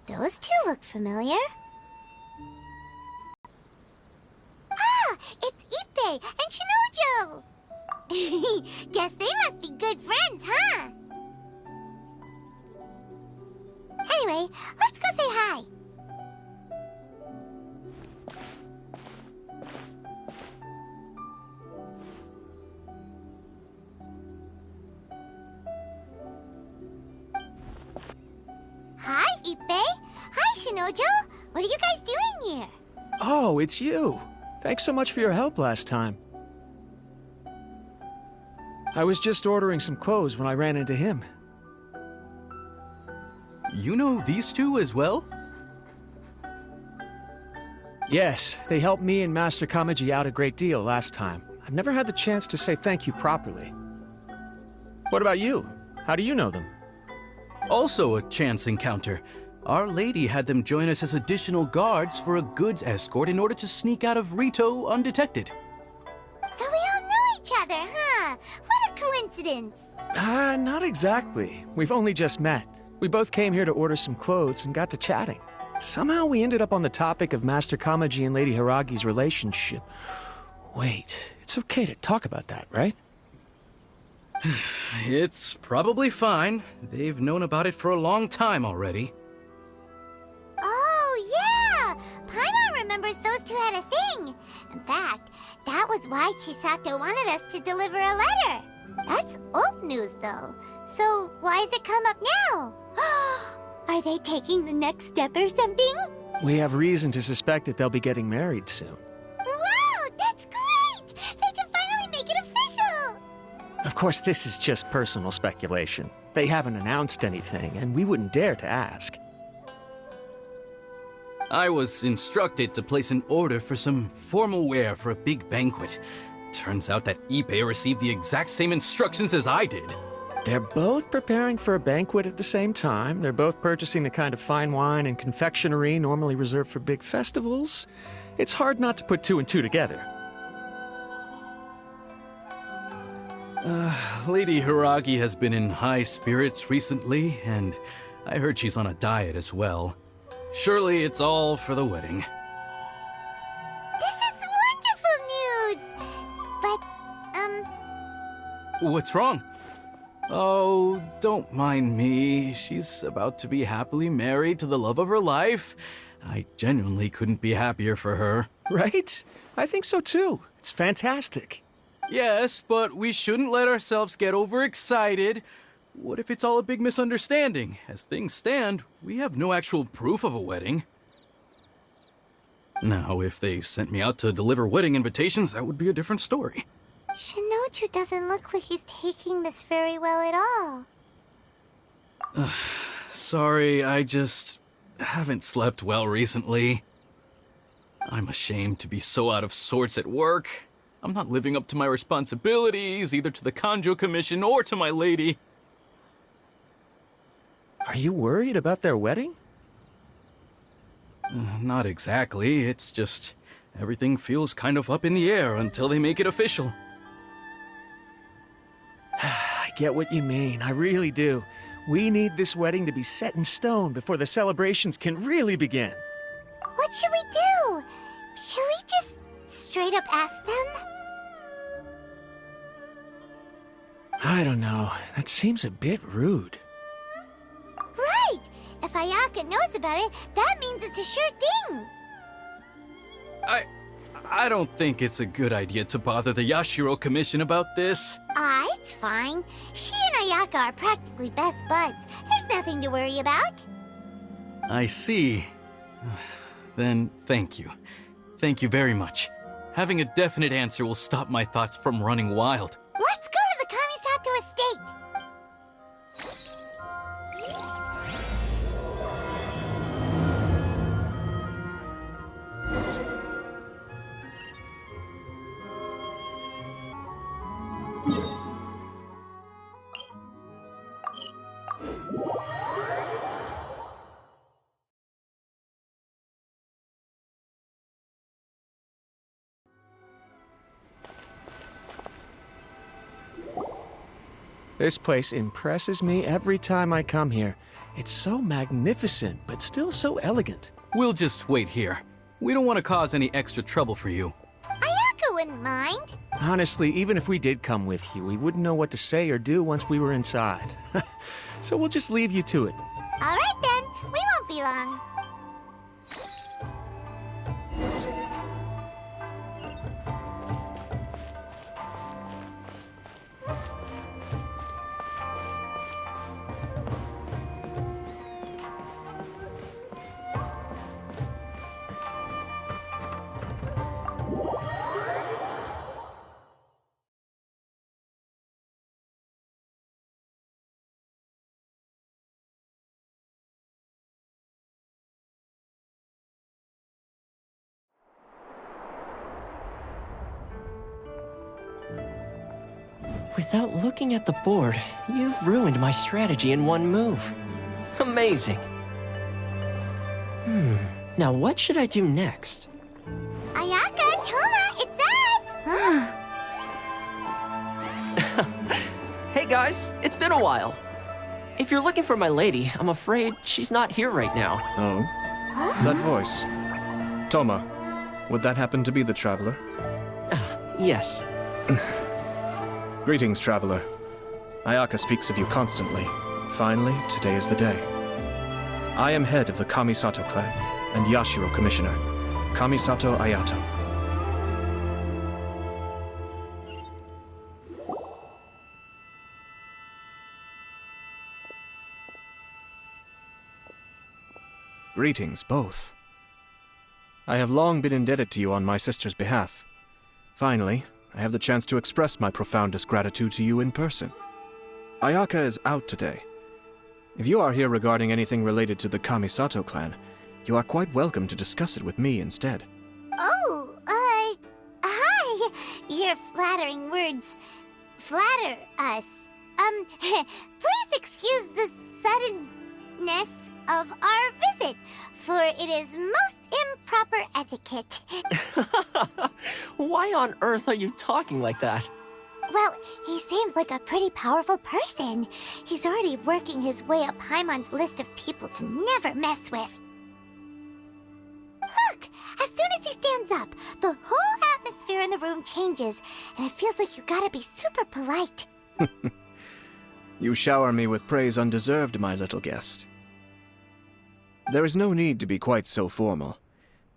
Those two look familiar. Ah! It's Ippei and Shinojo! Guess they must be good friends, huh? Anyway, let's go say hi. Hi, Ippei. Hi, Shinojo. What are you guys doing here? Oh, it's you. Thanks so much for your help last time. I was just ordering some clothes when I ran into him. You know these two as well? Yes, they helped me and Master Kamaji out a great deal last time. I've never had the chance to say thank you properly. What about you? How do you know them? Also a chance encounter. Our lady had them join us as additional guards for a goods escort in order to sneak out of Rito undetected. So we all know each other, huh? What a coincidence. Not exactly. We've only just met. We both came here to order some clothes and got to chatting. Somehow we ended up on the topic of Master Kamaji and Lady Hiragi's relationship. Wait, it's okay to talk about that, right? It's probably fine. They've known about it for a long time already. Oh, yeah! Paimon remembers those two had a thing. In fact, that was why Chisato wanted us to deliver a letter. That's old news, though. So why has it come up now? Are they taking the next step or something? We have reason to suspect that they'll be getting married soon. Wow, that's great! They can finally make it official! Of course, this is just personal speculation. They haven't announced anything, and we wouldn't dare to ask. I was instructed to place an order for some formal wear for a big banquet. Turns out that Ippei received the exact same instructions as I did. They're both preparing for a banquet at the same time. They're both purchasing the kind of fine wine and confectionery normally reserved for big festivals. It's hard not to put two and two together. Lady Hiragi has been in high spirits recently, and I heard she's on a diet as well. Surely it's all for the wedding. This is wonderful news! But, What's wrong? Oh, don't mind me. She's about to be happily married to the love of her life. I genuinely couldn't be happier for her. Right? I think so too. It's fantastic. Yes, but we shouldn't let ourselves get overexcited. What if it's all a big misunderstanding? As things stand, we have no actual proof of a wedding. Now, if they sent me out to deliver wedding invitations, that would be a different story. Shinoju doesn't look like he's taking this very well at all. Sorry, I just haven't slept well recently. I'm ashamed to be so out of sorts at work. I'm not living up to my responsibilities, either to the Kanjo Commission or to my lady. Are you worried about their wedding? Not exactly. It's just everything feels kind of up in the air until they make it official. I get what you mean. I really do. We need this wedding to be set in stone before the celebrations can really begin. What should we do? Should we just straight up ask them? I don't know. That seems a bit rude. Right! If Ayaka knows about it, that means it's a sure thing! I don't think it's a good idea to bother the Yashiro Commission about this. It's fine. She and Ayaka are practically best buds. There's nothing to worry about. I see. Then thank you. Thank you very much. Having a definite answer will stop my thoughts from running wild. Let's go to the Kamisato estate! This place impresses me every time I come here. It's so magnificent, but still so elegant. We'll just wait here. We don't want to cause any extra trouble for you. Ayako wouldn't mind. Honestly, even if we did come with you, we wouldn't know what to say or do once we were inside. So we'll just leave you to it. All right then, we won't be long. Without looking at the board, you've ruined my strategy in one move. Amazing. Now what should I do next? Ayaka, Toma, it's us! Hey guys, it's been a while. If you're looking for my lady, I'm afraid she's not here right now. Oh? That voice. Toma, would that happen to be the Traveler? Yes. Greetings, Traveler. Ayaka speaks of you constantly. Finally, today is the day. I am head of the Kamisato clan and Yashiro Commissioner, Kamisato Ayato. Greetings, both. I have long been indebted to you on my sister's behalf. Finally, I have the chance to express my profoundest gratitude to you in person. Ayaka is out today. If you are here regarding anything related to the Kamisato clan, you are quite welcome to discuss it with me instead. Oh, hi. Your flattering words flatter us. Please excuse the suddenness of our visit, for it is most improper etiquette. Why on earth are you talking like that? Well, he seems like a pretty powerful person. He's already working his way up Paimon's list of people to never mess with. Look! As soon as he stands up, the whole atmosphere in the room changes, and it feels like you gotta be super polite. You shower me with praise undeserved, my little guest. There is no need to be quite so formal.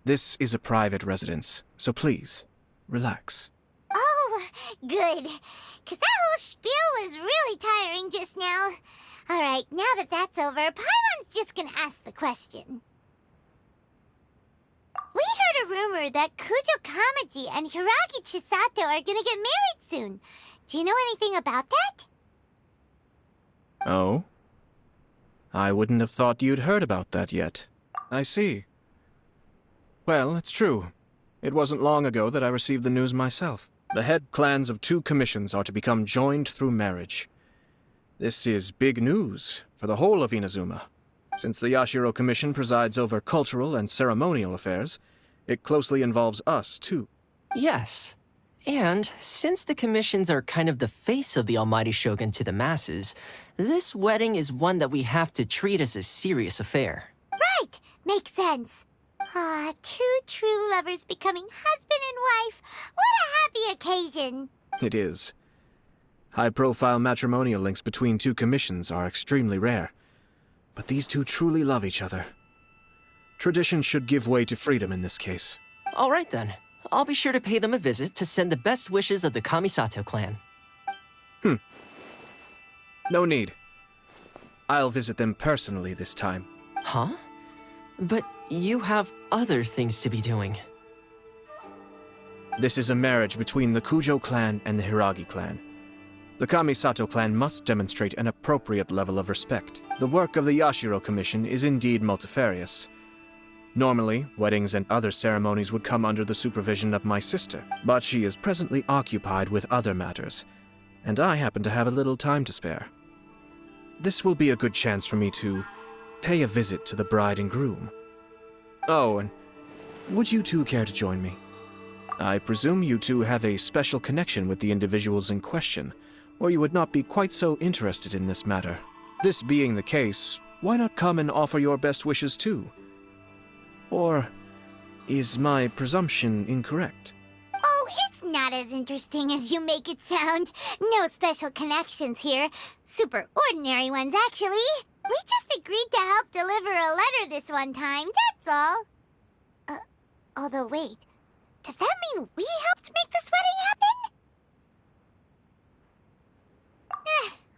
This is a private residence, so please, relax. Oh, good. 'Cause that whole spiel was really tiring just now. Alright, now that that's over, Paimon's just gonna ask the question. We heard a rumor that Kujo Kamaji and Hiragi Chisato are gonna get married soon. Do you know anything about that? Oh? I wouldn't have thought you'd heard about that yet. I see. Well, it's true. It wasn't long ago that I received the news myself. The head clans of 2 commissions are to become joined through marriage. This is big news for the whole of Inazuma. Since the Yashiro Commission presides over cultural and ceremonial affairs, it closely involves us, too. Yes. And since the commissions are kind of the face of the Almighty Shogun to the masses, this wedding is one that we have to treat as a serious affair. Right! Makes sense. Ah, 2 true lovers becoming husband and wife. What a happy occasion! It is. High-profile matrimonial links between 2 commissions are extremely rare. But these 2 truly love each other. Tradition should give way to freedom in this case. All right then. I'll be sure to pay them a visit to send the best wishes of the Kamisato clan. No need. I'll visit them personally this time. Huh? But you have other things to be doing. This is a marriage between the Kujo clan and the Hiragi clan. The Kamisato clan must demonstrate an appropriate level of respect. The work of the Yashiro Commission is indeed multifarious. Normally, weddings and other ceremonies would come under the supervision of my sister, but she is presently occupied with other matters, and I happen to have a little time to spare. This will be a good chance for me to pay a visit to the bride and groom. Oh, and would you 2 care to join me? I presume you 2 have a special connection with the individuals in question, or you would not be quite so interested in this matter. This being the case, why not come and offer your best wishes too? Or is my presumption incorrect? Oh, it's not as interesting as you make it sound. No special connections here. Super ordinary ones, actually. We just agreed to help deliver a letter this one time, that's all. Although wait, does that mean we helped make this wedding happen?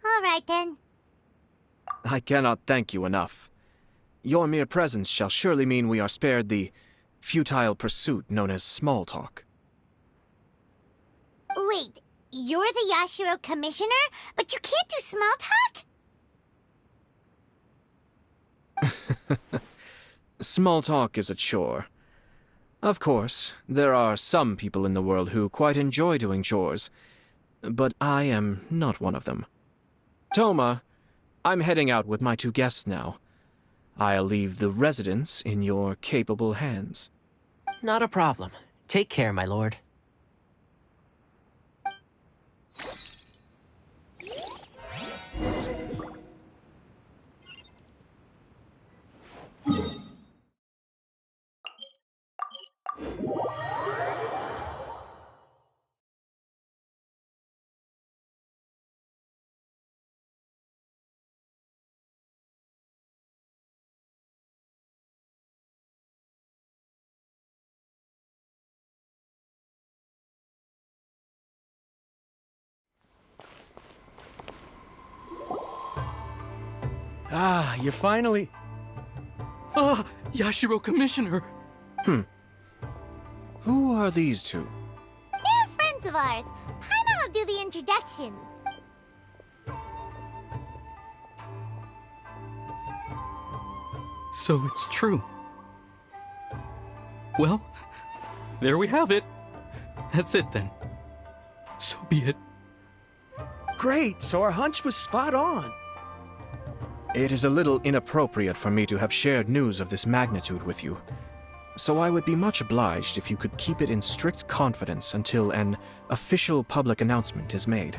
All right then. I cannot thank you enough. Your mere presence shall surely mean we are spared the futile pursuit known as small talk. Wait, you're the Yashiro commissioner, but you can't do small talk? Small talk is a chore. Of course, there are some people in the world who quite enjoy doing chores, but I am not one of them. Toma, I'm heading out with my two guests now. I'll leave the residence in your capable hands. Not a problem. Take care, my lord. Ah, you're finally... Ah, Yashiro Commissioner! Who are these two? They're friends of ours. Paimon will do the introductions. So it's true. Well, there we have it. That's it then. So be it. Great, so our hunch was spot on. It is a little inappropriate for me to have shared news of this magnitude with you, so I would be much obliged if you could keep it in strict confidence until an official public announcement is made.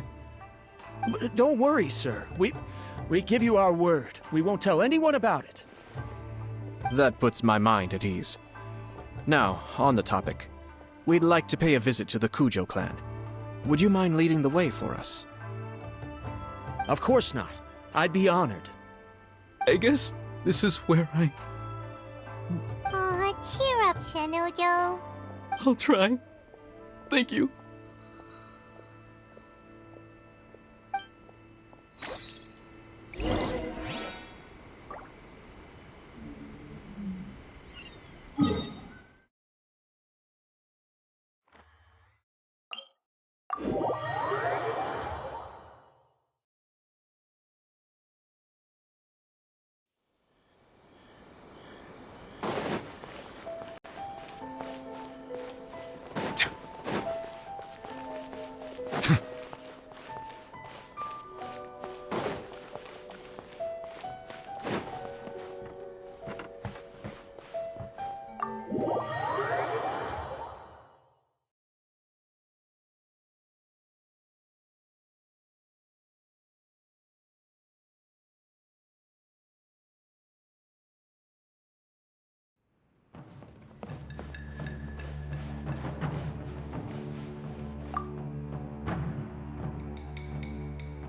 Don't worry, sir. We give you our word. We won't tell anyone about it. That puts my mind at ease. Now, on the topic. We'd like to pay a visit to the Kujo clan. Would you mind leading the way for us? Of course not. I'd be honored. I guess this is where Aw, cheer up, Shanojo. I'll try. Thank you.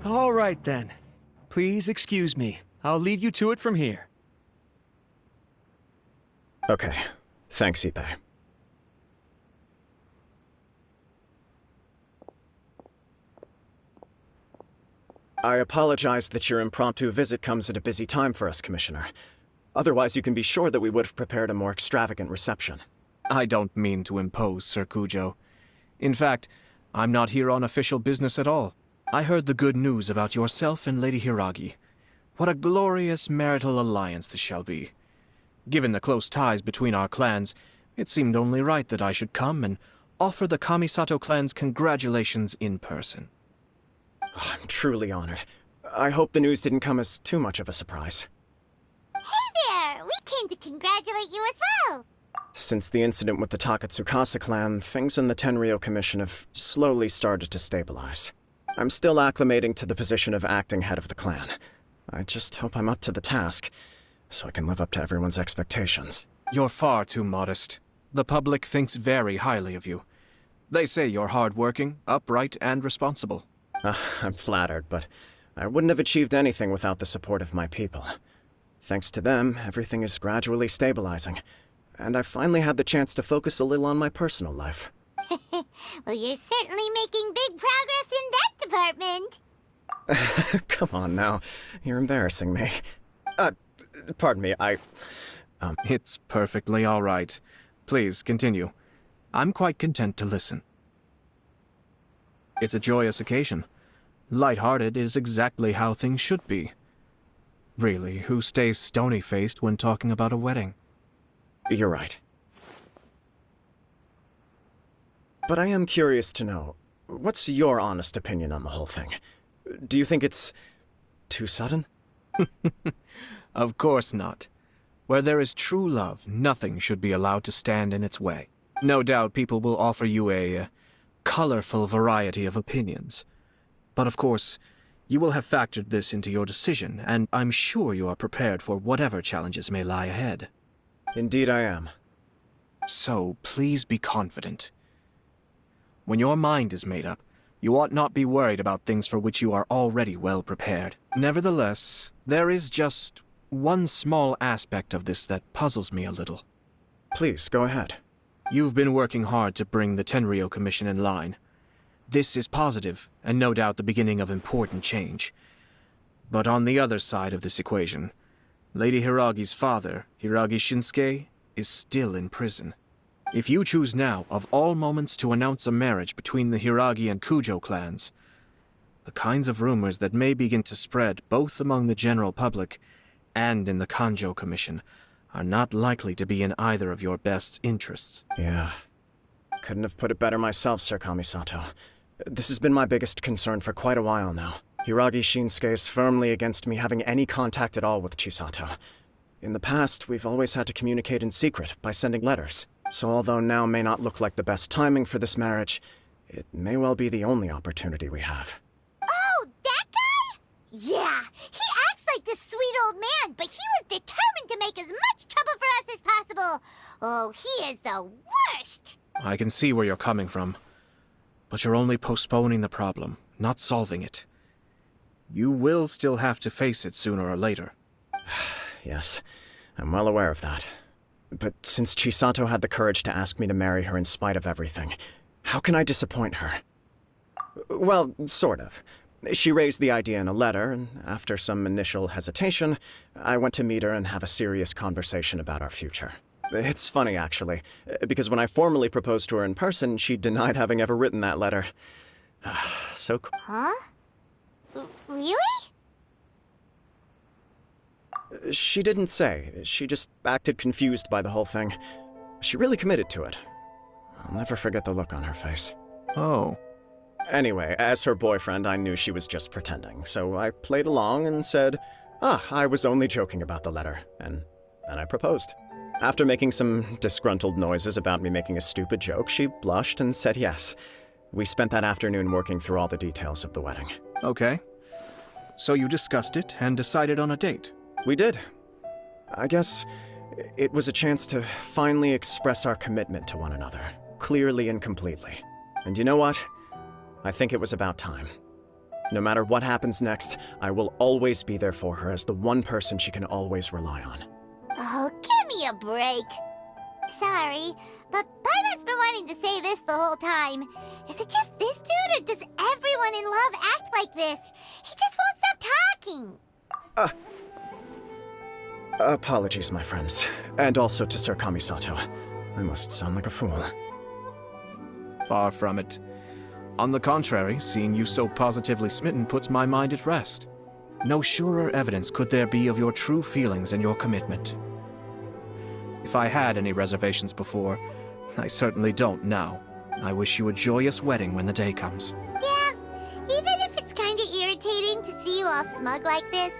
All right, then. Please excuse me. I'll leave you to it from here. Okay. Thanks, Ippei. I apologize that your impromptu visit comes at a busy time for us, Commissioner. Otherwise, you can be sure that we would have prepared a more extravagant reception. I don't mean to impose, Sir Kujo. In fact, I'm not here on official business at all. I heard the good news about yourself and Lady Hiragi. What a glorious marital alliance this shall be. Given the close ties between our clans, it seemed only right that I should come and offer the Kamisato clan's congratulations in person. Oh, I'm truly honored. I hope the news didn't come as too much of a surprise. Hey there! We came to congratulate you as well! Since the incident with the Takatsukasa clan, things in the Tenryo Commission have slowly started to stabilize. I'm still acclimating to the position of acting head of the clan. I just hope I'm up to the task, so I can live up to everyone's expectations. You're far too modest. The public thinks very highly of you. They say you're hardworking, upright, and responsible. I'm flattered, but I wouldn't have achieved anything without the support of my people. Thanks to them, everything is gradually stabilizing, and I finally had the chance to focus a little on my personal life. Well, you're certainly making big progress in that department. Come on now, you're embarrassing me. Pardon me, It's perfectly all right. Please, continue. I'm quite content to listen. It's a joyous occasion. Light-hearted is exactly how things should be. Really, who stays stony-faced when talking about a wedding? You're right. But I am curious to know, what's your honest opinion on the whole thing? Do you think it's too sudden? Of course not. Where there is true love, nothing should be allowed to stand in its way. No doubt people will offer you a colorful variety of opinions. But of course, you will have factored this into your decision, and I'm sure you are prepared for whatever challenges may lie ahead. Indeed I am. So, please be confident. When your mind is made up, you ought not be worried about things for which you are already well prepared. Nevertheless, there is just one small aspect of this that puzzles me a little. Please, go ahead. You've been working hard to bring the Tenryou Commission in line. This is positive, and no doubt the beginning of important change. But on the other side of this equation, Lady Hiragi's father, Hiragi Shinsuke, is still in prison. If you choose now, of all moments, to announce a marriage between the Hiragi and Kujo clans, the kinds of rumors that may begin to spread both among the general public and in the Kanjo Commission are not likely to be in either of your best interests. Yeah. Couldn't have put it better myself, Sir Kamisato. This has been my biggest concern for quite a while now. Hiragi Shinsuke is firmly against me having any contact at all with Chisato. In the past, we've always had to communicate in secret by sending letters. So although now may not look like the best timing for this marriage, it may well be the only opportunity we have. Oh, that guy? Yeah, he acts like this sweet old man, but he was determined to make as much trouble for us as possible. Oh, he is the worst. I can see where you're coming from. But you're only postponing the problem, not solving it. You will still have to face it sooner or later. Yes, I'm well aware of that. But since Chisato had the courage to ask me to marry her in spite of everything, how can I disappoint her? Well, sort of. She raised the idea in a letter, and after some initial hesitation, I went to meet her and have a serious conversation about our future. It's funny, actually, because when I formally proposed to her in person, she denied having ever written that letter. So cool. Huh? Really? She didn't say. She just acted confused by the whole thing. She really committed to it. I'll never forget the look on her face. Oh. Anyway, as her boyfriend, I knew she was just pretending, so I played along and said, I was only joking about the letter, and then I proposed. After making some disgruntled noises about me making a stupid joke, she blushed and said yes. We spent that afternoon working through all the details of the wedding. Okay. So you discussed it and decided on a date? We did. I guess it was a chance to finally express our commitment to one another, clearly and completely. And you know what? I think it was about time. No matter what happens next, I will always be there for her as the one person she can always rely on. Oh, give me a break. Sorry, but Paimon's been wanting to say this the whole time. Is it just this dude, or does everyone in love act like this? He just won't stop talking. Apologies, my friends. And also to Sir Kamisato. I must sound like a fool. Far from it. On the contrary, seeing you so positively smitten puts my mind at rest. No surer evidence could there be of your true feelings and your commitment. If I had any reservations before, I certainly don't now. I wish you a joyous wedding when the day comes. Yeah, even if it's kinda irritating to see you all smug like this,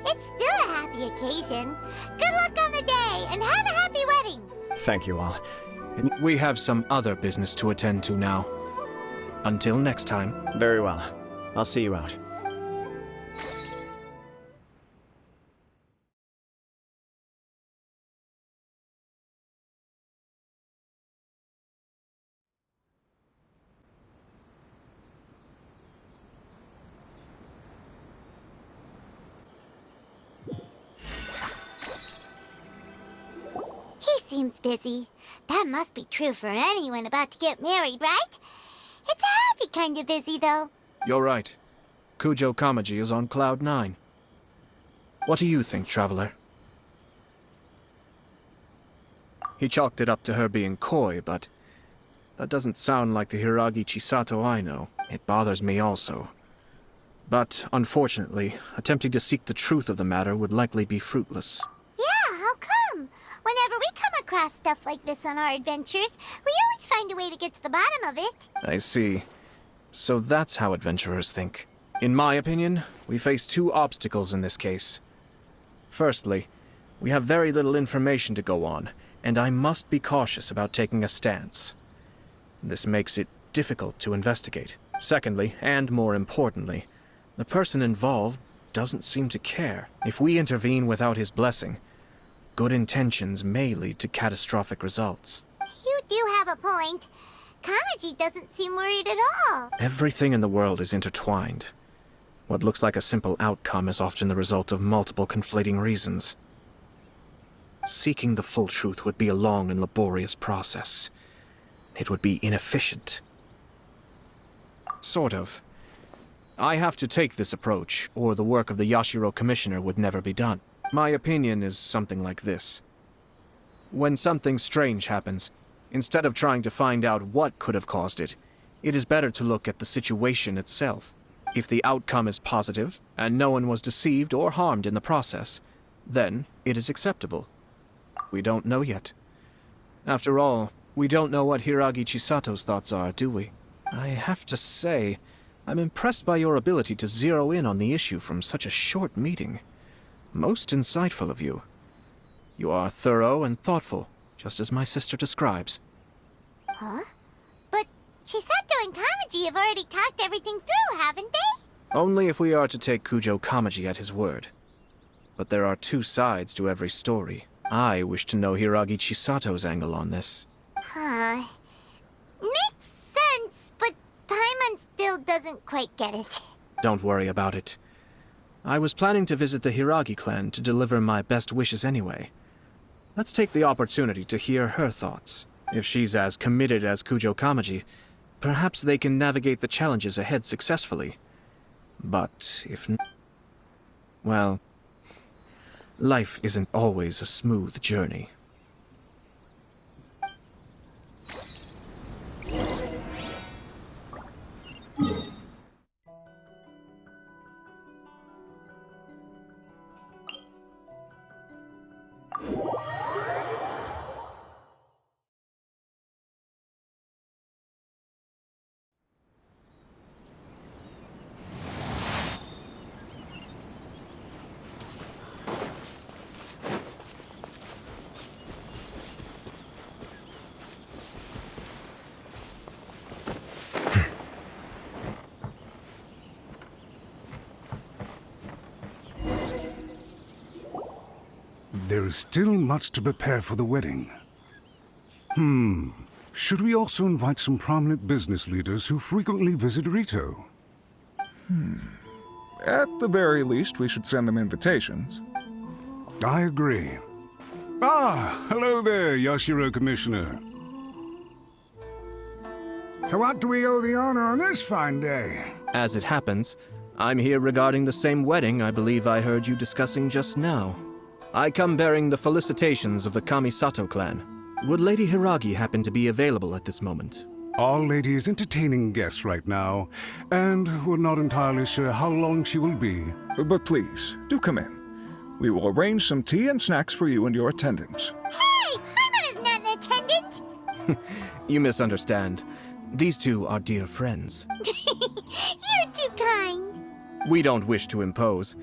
it's still a happy occasion. Good luck on the day, and have a happy wedding! Thank you all. We have some other business to attend to now. Until next time. Very well. I'll see you out. He seems busy. That must be true for anyone about to get married, right? It's a happy kind of busy, though. You're right. Kujo Kamaji is on Cloud 9. What do you think, Traveler? He chalked it up to her being coy, but that doesn't sound like the Hiragi Chisato I know. It bothers me also. But, unfortunately, attempting to seek the truth of the matter would likely be fruitless. Yeah, how come? Whenever we come across stuff like this on our adventures, we always find a way to get to the bottom of it. I see. So that's how adventurers think. In my opinion, we face two obstacles in this case. Firstly, we have very little information to go on, and I must be cautious about taking a stance. This makes it difficult to investigate. Secondly, and more importantly, the person involved doesn't seem to care. If we intervene without his blessing, good intentions may lead to catastrophic results. You do have a point. Kamaji doesn't seem worried at all. Everything in the world is intertwined. What looks like a simple outcome is often the result of multiple conflating reasons. Seeking the full truth would be a long and laborious process. It would be inefficient. Sort of. I have to take this approach, or the work of the Yashiro Commissioner would never be done. My opinion is something like this. When something strange happens, instead of trying to find out what could have caused it, it is better to look at the situation itself. If the outcome is positive, and no one was deceived or harmed in the process, then it is acceptable. We don't know yet. After all, we don't know what Hiragi Chisato's thoughts are, do we? I have to say, I'm impressed by your ability to zero in on the issue from such a short meeting. Most insightful of you. You are thorough and thoughtful, just as my sister describes. Huh? But Chisato and Kamaji have already talked everything through, haven't they? Only if we are to take Kujo Kamaji at his word. But there are two sides to every story. I wish to know Hiragi Chisato's angle on this. Huh. Makes sense, but Paimon still doesn't quite get it. Don't worry about it. I was planning to visit the Hiragi clan to deliver my best wishes anyway. Let's take the opportunity to hear her thoughts. If she's as committed as Kujo Kamaji, perhaps they can navigate the challenges ahead successfully. But if well, life isn't always a smooth journey. There is still much to prepare for the wedding. Should we also invite some prominent business leaders who frequently visit Rito? At the very least, we should send them invitations. I agree. Ah, hello there, Yashiro Commissioner. To what do we owe the honor on this fine day? As it happens, I'm here regarding the same wedding I believe I heard you discussing just now. I come bearing the felicitations of the Kamisato clan. Would Lady Hiragi happen to be available at this moment? Our lady is entertaining guests right now, and we're not entirely sure how long she will be. But please, do come in. We will arrange some tea and snacks for you and your attendants. Hey! Paimon is not an attendant! You misunderstand. These two are dear friends. You're too kind. We don't wish to impose.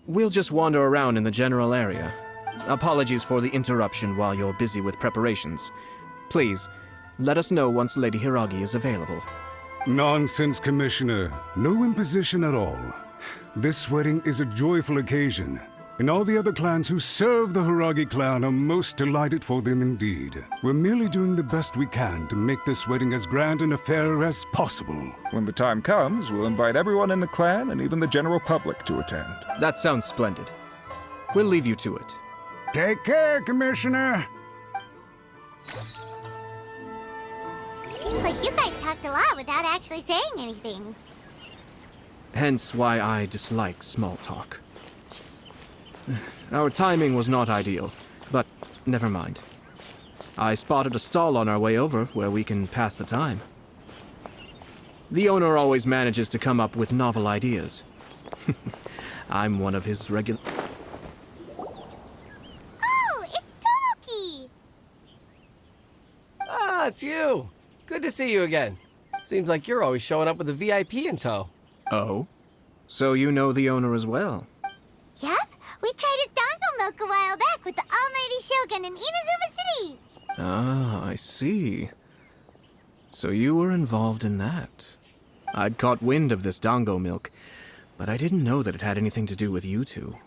We'll just wander around in the general area. Apologies for the interruption while you're busy with preparations. Please, let us know once Lady Hiragi is available. Nonsense, Commissioner. No imposition at all. This wedding is a joyful occasion, and all the other clans who serve the Hiragi clan are most delighted for them indeed. We're merely doing the best we can to make this wedding as grand an affair as possible. When the time comes, we'll invite everyone in the clan and even the general public to attend. That sounds splendid. We'll leave you to it. Take care, Commissioner. Seems like you guys talked a lot without actually saying anything. Hence why I dislike small talk. Our timing was not ideal, but never mind. I spotted a stall on our way over where we can pass the time. The owner always manages to come up with novel ideas. I'm one of his regular... Oh, it's Tomoki! Ah, it's you. Good to see you again. Seems like you're always showing up with a VIP in tow. Oh? So you know the owner as well? Yep, we tried his dango milk a while back with the Almighty Shogun in Inazuma City. Ah, I see. So you were involved in that. I'd caught wind of this dango milk, but I didn't know that it had anything to do with you two.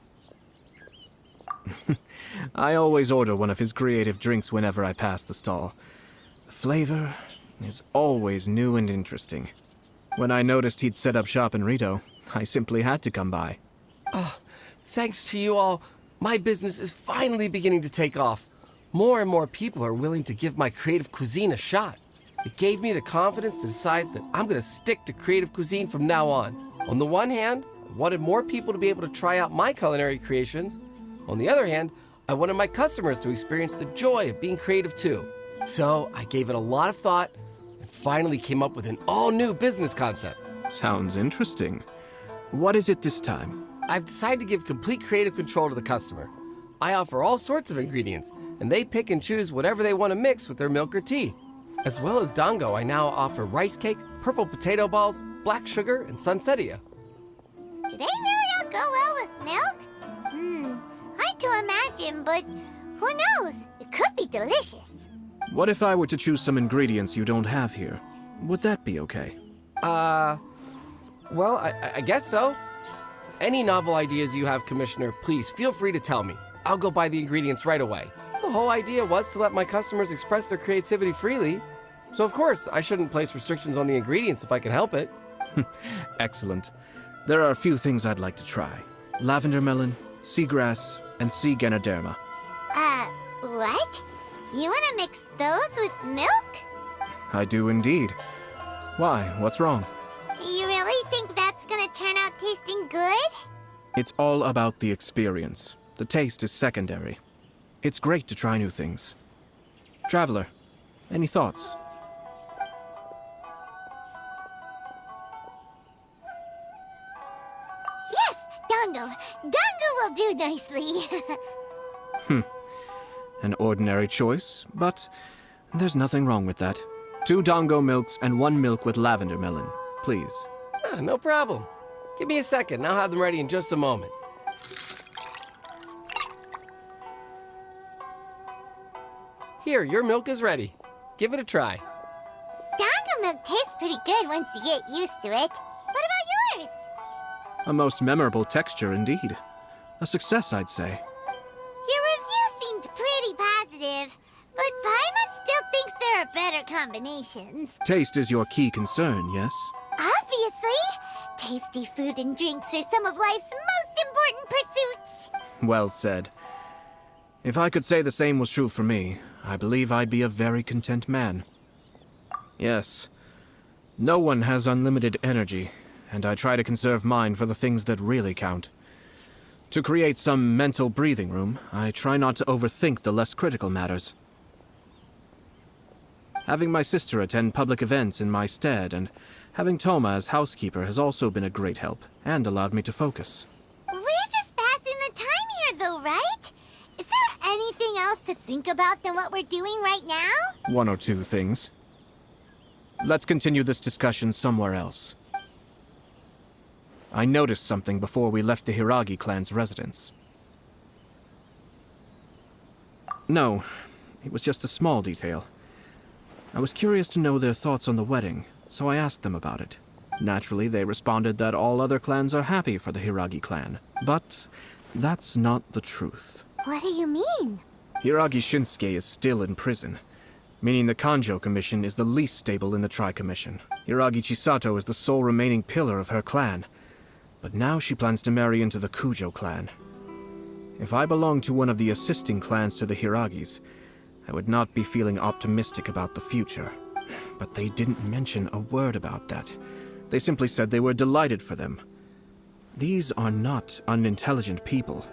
I always order one of his creative drinks whenever I pass the stall. The flavor is always new and interesting. When I noticed he'd set up shop in Rito, I simply had to come by. Thanks to you all, my business is finally beginning to take off. More and more people are willing to give my creative cuisine a shot. It gave me the confidence to decide that I'm going to stick to creative cuisine from now on. On the one hand, I wanted more people to be able to try out my culinary creations. On the other hand, I wanted my customers to experience the joy of being creative too. So I gave it a lot of thought and finally came up with an all-new business concept. Sounds interesting. What is it this time? I've decided to give complete creative control to the customer. I offer all sorts of ingredients, and they pick and choose whatever they want to mix with their milk or tea. As well as dango, I now offer rice cake, purple potato balls, black sugar, and sunsettia. Do they really all go well with milk? Hard to imagine, but who knows? It could be delicious. What if I were to choose some ingredients you don't have here? Would that be okay? Well, I guess so. Any novel ideas you have, Commissioner, please feel free to tell me. I'll go buy the ingredients right away. The whole idea was to let my customers express their creativity freely. So of course, I shouldn't place restrictions on the ingredients if I can help it. Excellent. There are a few things I'd like to try. Lavender melon, seagrass, and sea ganoderma. What? You want to mix those with milk? I do indeed. Why? What's wrong? You really think that's gonna turn out tasting good? It's all about the experience. The taste is secondary. It's great to try new things. Traveler, any thoughts? Yes, dango. Dango will do nicely. An ordinary choice, but there's nothing wrong with that. 2 dango milks and 1 milk with lavender melon, please. No problem. Give me a second, and I'll have them ready in just a moment. Here, your milk is ready. Give it a try. Dango milk tastes pretty good once you get used to it. What about yours? A most memorable texture indeed. A success, I'd say. Your review seemed pretty positive, but Paimon still thinks there are better combinations. Taste is your key concern, yes? Obviously! Tasty food and drinks are some of life's most important pursuits. Well said. If I could say the same was true for me, I believe I'd be a very content man. Yes. No one has unlimited energy, and I try to conserve mine for the things that really count. To create some mental breathing room, I try not to overthink the less critical matters. Having my sister attend public events in my stead and having Toma as housekeeper has also been a great help and allowed me to focus. We're just passing the time here, though, right? Is there anything else to think about than what we're doing right now? 1 or 2 things. Let's continue this discussion somewhere else. I noticed something before we left the Hiragi clan's residence. No, it was just a small detail. I was curious to know their thoughts on the wedding, so I asked them about it. Naturally, they responded that all other clans are happy for the Hiragi clan. But that's not the truth. What do you mean? Hiragi Shinsuke is still in prison, meaning the Kanjo Commission is the least stable in the Tri-Commission. Hiragi Chisato is the sole remaining pillar of her clan, but now she plans to marry into the Kujo clan. If I belonged to one of the assisting clans to the Hiragis, I would not be feeling optimistic about the future. But they didn't mention a word about that. They simply said they were delighted for them. These are not unintelligent people.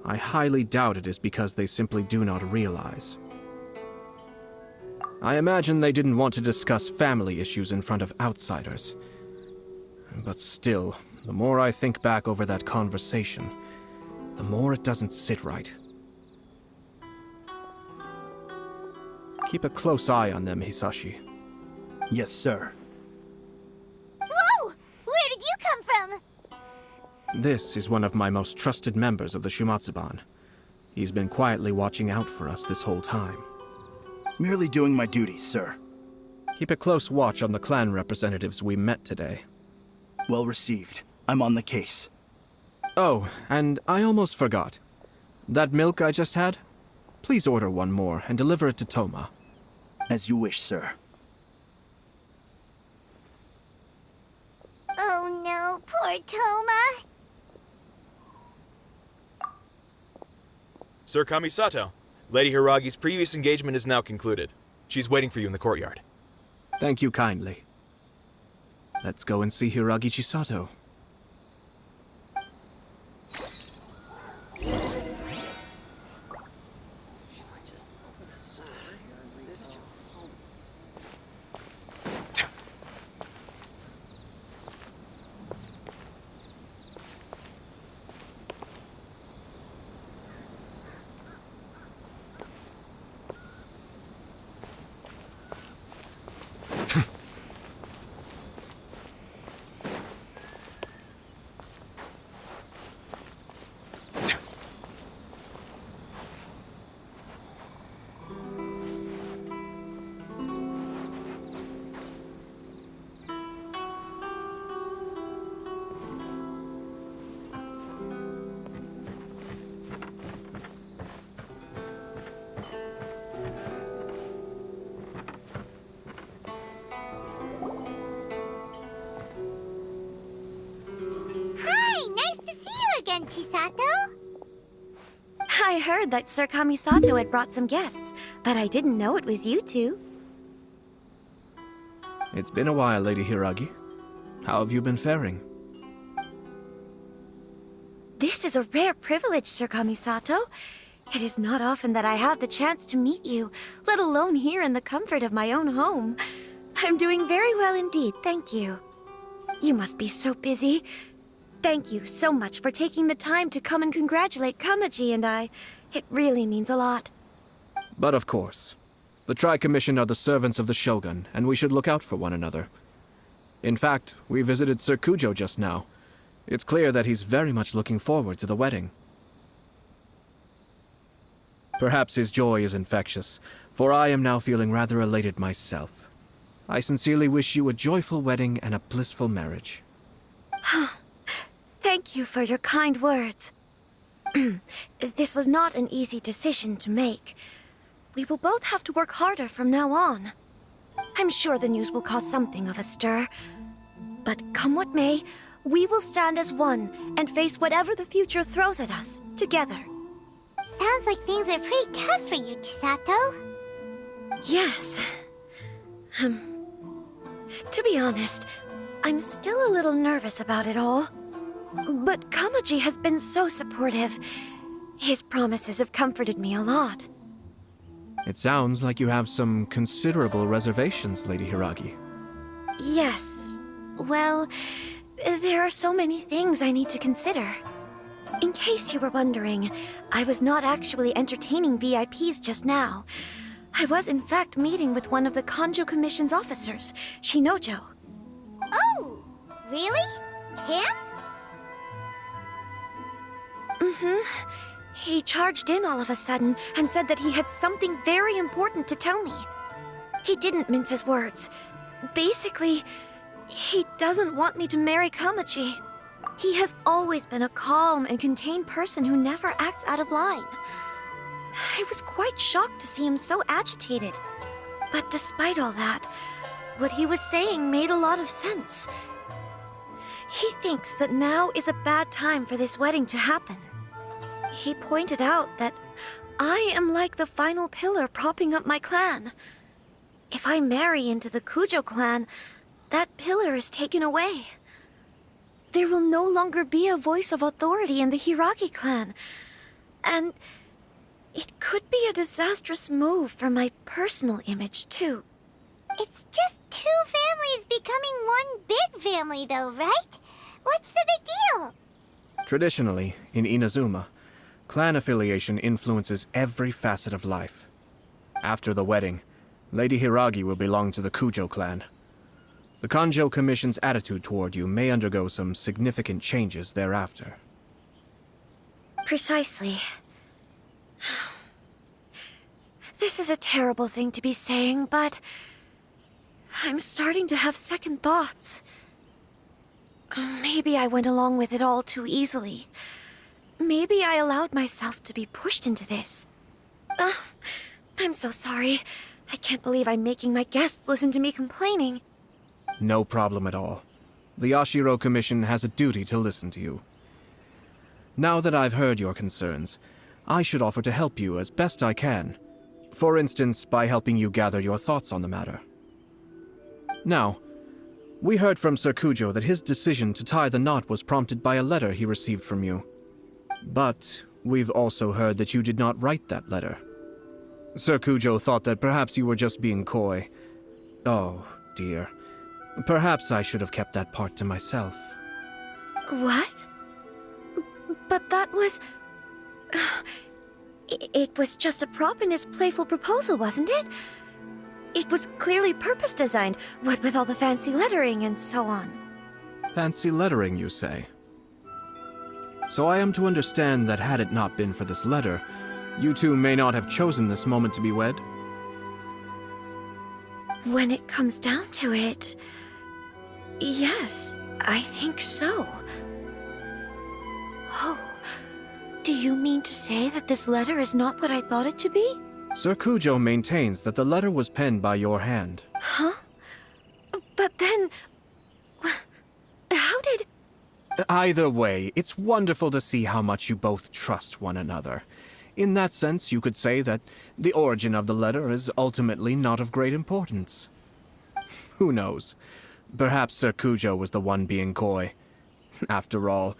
I highly doubt it is because they simply do not realize. I imagine they didn't want to discuss family issues in front of outsiders. But still, the more I think back over that conversation, the more it doesn't sit right. Keep a close eye on them, Hisashi. Yes, sir. Whoa! Where did you come from? This is one of my most trusted members of the Shumatsuban. He's been quietly watching out for us this whole time. Merely doing my duty, sir. Keep a close watch on the clan representatives we met today. Well received. I'm on the case. Oh, and I almost forgot. That milk I just had? Please order one more and deliver it to Toma. As you wish, sir. Oh no, poor Toma. Sir Kamisato, Lady Hiragi's previous engagement is now concluded. She's waiting for you in the courtyard. Thank you kindly. Let's go and see Hiragi Chisato. Chisato? I heard that Sir Kamisato had brought some guests, but I didn't know it was you two. It's been a while, Lady Hiragi. How have you been faring? This is a rare privilege, Sir Kamisato. It is not often that I have the chance to meet you, let alone here in the comfort of my own home. I'm doing very well indeed, thank you. You must be so busy. Thank you so much for taking the time to come and congratulate Kamaji and I. It really means a lot. But of course. The Tri-Commission are the servants of the Shogun, and we should look out for one another. In fact, we visited Sir Kujo just now. It's clear that he's very much looking forward to the wedding. Perhaps his joy is infectious, for I am now feeling rather elated myself. I sincerely wish you a joyful wedding and a blissful marriage. Thank you for your kind words. This was not an easy decision to make. We will both have to work harder from now on. I'm sure the news will cause something of a stir. But come what may, we will stand as one and face whatever the future throws at us, together. Sounds like things are pretty tough for you, Chisato. Yes. To be honest, I'm still a little nervous about it all. But Kamaji has been so supportive. His promises have comforted me a lot. It sounds like you have some considerable reservations, Lady Hiragi. Yes. Well, there are so many things I need to consider. In case you were wondering, I was not actually entertaining VIPs just now. I was in fact meeting with one of the Kanjo Commission's officers, Shinojo. Oh! Really? Him? He charged in all of a sudden and said that he had something very important to tell me. He didn't mince his words. Basically, he doesn't want me to marry Kamaji. He has always been a calm and contained person who never acts out of line. I was quite shocked to see him so agitated. But despite all that, what he was saying made a lot of sense. He thinks that now is a bad time for this wedding to happen. He pointed out that I am like the final pillar propping up my clan. If I marry into the Kujo clan, that pillar is taken away. There will no longer be a voice of authority in the Hiragi clan. And it could be a disastrous move for my personal image, too. It's just two families becoming one big family, though, right? What's the big deal? Traditionally, in Inazuma, clan affiliation influences every facet of life. After the wedding, Lady Hiragi will belong to the Kujo clan. The Kanjo Commission's attitude toward you may undergo some significant changes thereafter. Precisely. This is a terrible thing to be saying, but I'm starting to have second thoughts. Maybe I went along with it all too easily. Maybe I allowed myself to be pushed into this. I'm so sorry. I can't believe I'm making my guests listen to me complaining. No problem at all. The Yashiro Commission has a duty to listen to you. Now that I've heard your concerns, I should offer to help you as best I can. For instance, by helping you gather your thoughts on the matter. Now, we heard from Sir Kujo that his decision to tie the knot was prompted by a letter he received from you. But we've also heard that you did not write that letter. Sir Kujo thought that perhaps you were just being coy. Oh, dear. Perhaps I should have kept that part to myself. What? But that was... It was just a prop in his playful proposal, wasn't it? It was clearly purpose designed, what with all the fancy lettering and so on. Fancy lettering, you say? So I am to understand that had it not been for this letter, you two may not have chosen this moment to be wed? When it comes down to it... yes, I think so. Oh, do you mean to say that this letter is not what I thought it to be? Sir Kujo maintains that the letter was penned by your hand. Huh? But then... how did... Either way, it's wonderful to see how much you both trust one another. In that sense, you could say that the origin of the letter is ultimately not of great importance. Who knows? Perhaps Sir Kujo was the one being coy. After all,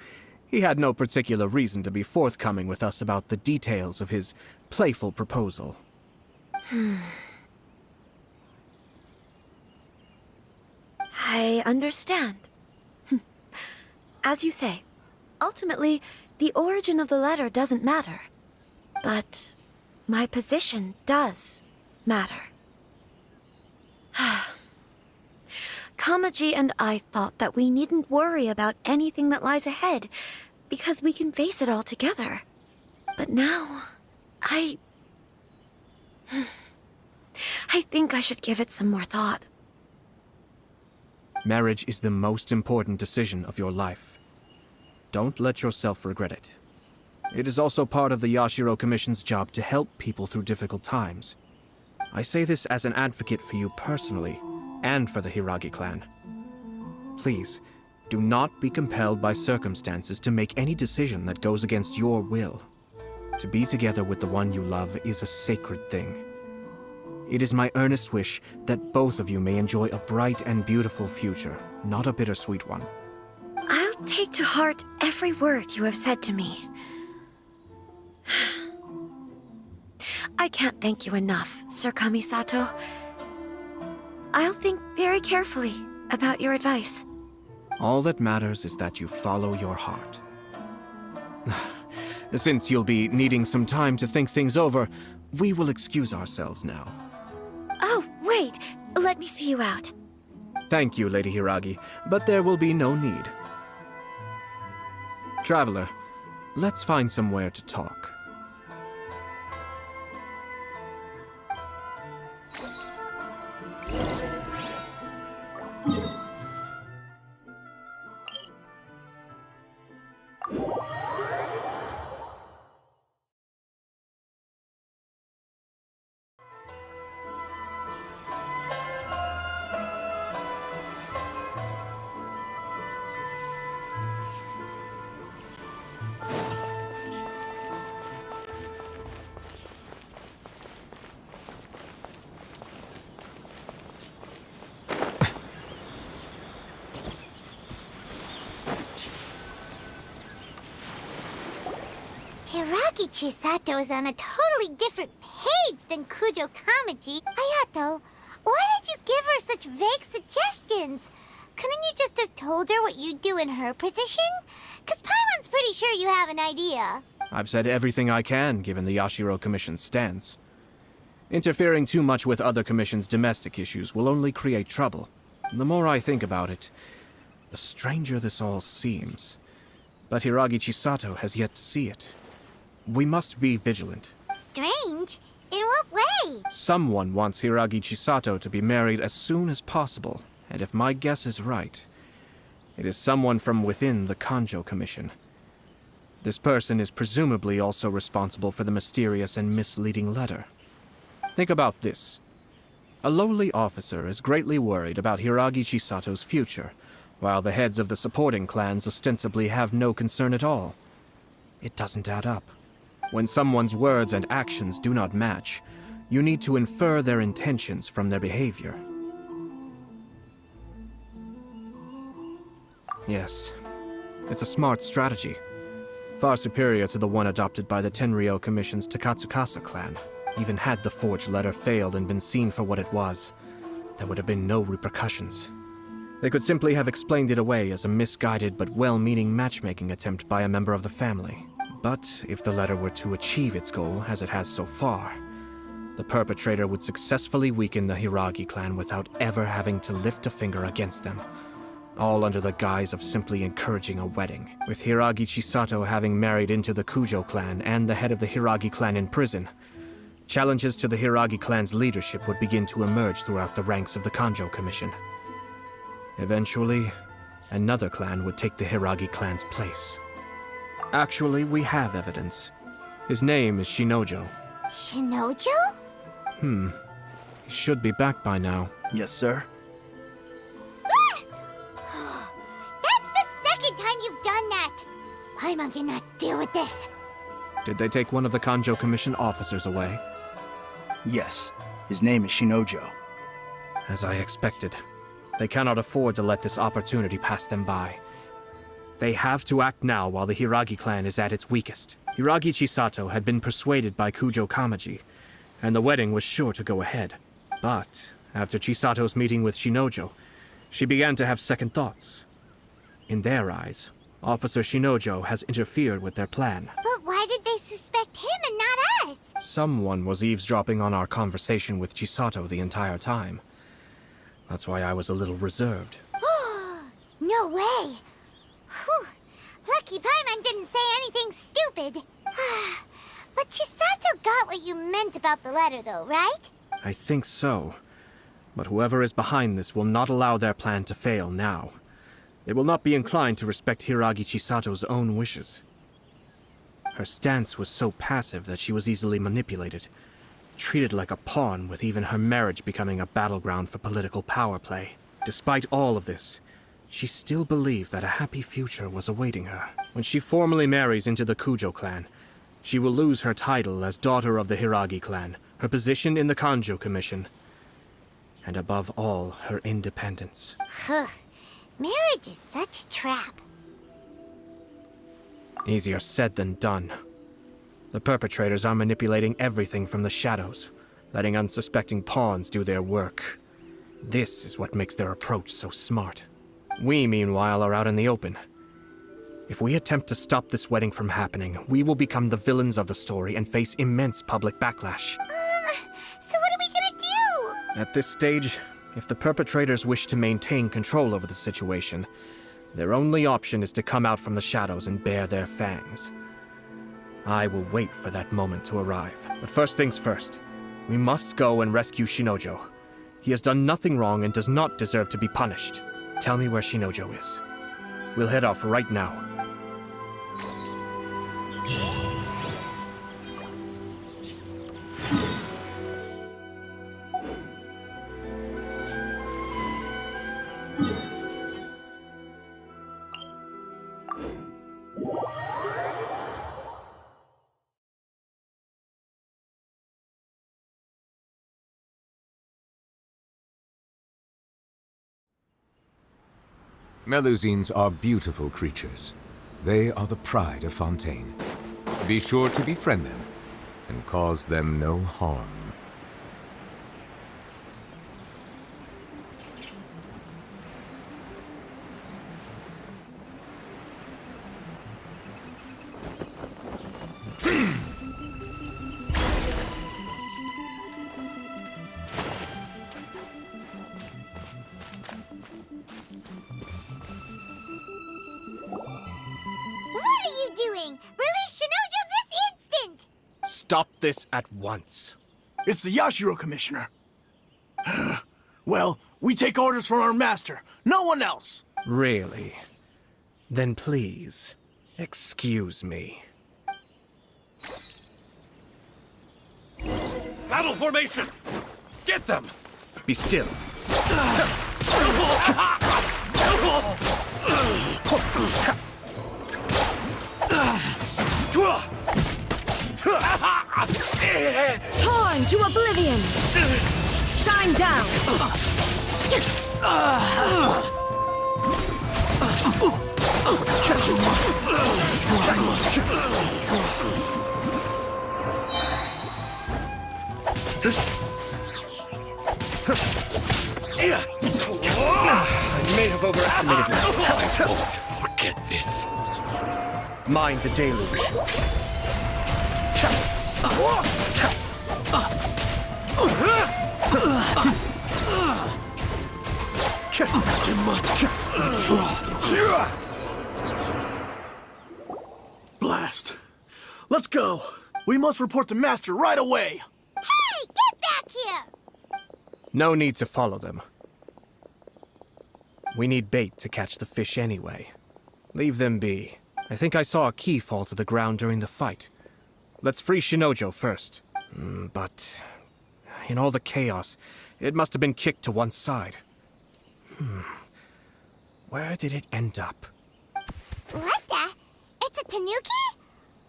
he had no particular reason to be forthcoming with us about the details of his playful proposal. I understand. As you say, ultimately, the origin of the letter doesn't matter. But my position does matter. Kamaji and I thought that we needn't worry about anything that lies ahead, because we can face it all together. But now, I think I should give it some more thought. Marriage is the most important decision of your life. Don't let yourself regret it. It is also part of the Yashiro Commission's job to help people through difficult times. I say this as an advocate for you personally, and for the Hiragi clan. Please, do not be compelled by circumstances to make any decision that goes against your will. To be together with the one you love is a sacred thing. It is my earnest wish that both of you may enjoy a bright and beautiful future, not a bittersweet one. I'll take to heart every word you have said to me. I can't thank you enough, Sir Kamisato. I'll think very carefully about your advice. All that matters is that you follow your heart. Since you'll be needing some time to think things over, we will excuse ourselves now. Oh, wait! Let me see you out. Thank you, Lady Hiragi, but there will be no need. Traveler, let's find somewhere to talk. Hiragi Chisato is on a totally different page than Kujo Kamaji. Ayato, why did you give her such vague suggestions? Couldn't you just have told her what you'd do in her position? 'Cause Paimon's pretty sure you have an idea. I've said everything I can, given the Yashiro Commission's stance. Interfering too much with other commissions' domestic issues will only create trouble. The more I think about it, the stranger this all seems. But Hiragi Chisato has yet to see it. We must be vigilant. Strange? In what way? Someone wants Hiragi Chisato to be married as soon as possible, and if my guess is right, it is someone from within the Kanjo Commission. This person is presumably also responsible for the mysterious and misleading letter. Think about this. A lowly officer is greatly worried about Hiragi Chisato's future, while the heads of the supporting clans ostensibly have no concern at all. It doesn't add up. When someone's words and actions do not match, you need to infer their intentions from their behavior. Yes, it's a smart strategy. Far superior to the one adopted by the Tenryou Commission's Takatsukasa clan. Even had the forged letter failed and been seen for what it was, there would have been no repercussions. They could simply have explained it away as a misguided but well-meaning matchmaking attempt by a member of the family. But if the letter were to achieve its goal, as it has so far, the perpetrator would successfully weaken the Hiragi clan without ever having to lift a finger against them. All under the guise of simply encouraging a wedding. With Hiragi Chisato having married into the Kujo clan and the head of the Hiragi clan in prison, challenges to the Hiragi clan's leadership would begin to emerge throughout the ranks of the Kanjo Commission. Eventually, another clan would take the Hiragi clan's place. Actually, we have evidence. His name is Shinojo. Shinojo? He should be back by now. Yes, sir. That's the second time you've done that! Paimon cannot deal with this. Did they take one of the Kanjo Commission officers away? Yes. His name is Shinojo. As I expected. They cannot afford to let this opportunity pass them by. They have to act now while the Hiragi clan is at its weakest. Hiragi Chisato had been persuaded by Kujo Kamaji, and the wedding was sure to go ahead. But after Chisato's meeting with Shinojo, she began to have second thoughts. In their eyes, Officer Shinojo has interfered with their plan. But why did they suspect him and not us? Someone was eavesdropping on our conversation with Chisato the entire time. That's why I was a little reserved. No way! Whew. Lucky Paimon didn't say anything stupid. But Chisato got what you meant about the letter, though, right? I think so. But whoever is behind this will not allow their plan to fail now. They will not be inclined to respect Hiragi Chisato's own wishes. Her stance was so passive that she was easily manipulated, treated like a pawn, with even her marriage becoming a battleground for political power play. Despite all of this, she still believed that a happy future was awaiting her. When she formally marries into the Kujo clan, she will lose her title as daughter of the Hiragi clan, her position in the Kanjo Commission, and above all, her independence. Marriage is such a trap. Easier said than done. The perpetrators are manipulating everything from the shadows, letting unsuspecting pawns do their work. This is what makes their approach so smart. We, meanwhile, are out in the open. If we attempt to stop this wedding from happening, we will become the villains of the story and face immense public backlash. So what are we gonna do? At this stage, if the perpetrators wish to maintain control over the situation, their only option is to come out from the shadows and bare their fangs. I will wait for that moment to arrive. But first things first, we must go and rescue Shinojo. He has done nothing wrong and does not deserve to be punished. Tell me where Shinojo is. We'll head off right now. Melusines are beautiful creatures. They are the pride of Fontaine. Be sure to befriend them and cause them no harm. What are you doing? Release Shinojo this instant! Stop this at once. It's the Yashiro Commissioner. Well, we take orders from our master, no one else. Really? Then please, excuse me. Battle formation! Get them! Be still. Torn to oblivion! Shine down! I may have overestimated my talent. Forget this. Mind the deluge. I must Blast. Let's go. We must report to Master right away. Hey, get back here! No need to follow them. We need bait to catch the fish anyway. Leave them be. I think I saw a key fall to the ground during the fight. Let's free Shinojo first. But in all the chaos, it must have been kicked to one side. Where did it end up? What the? It's a tanuki?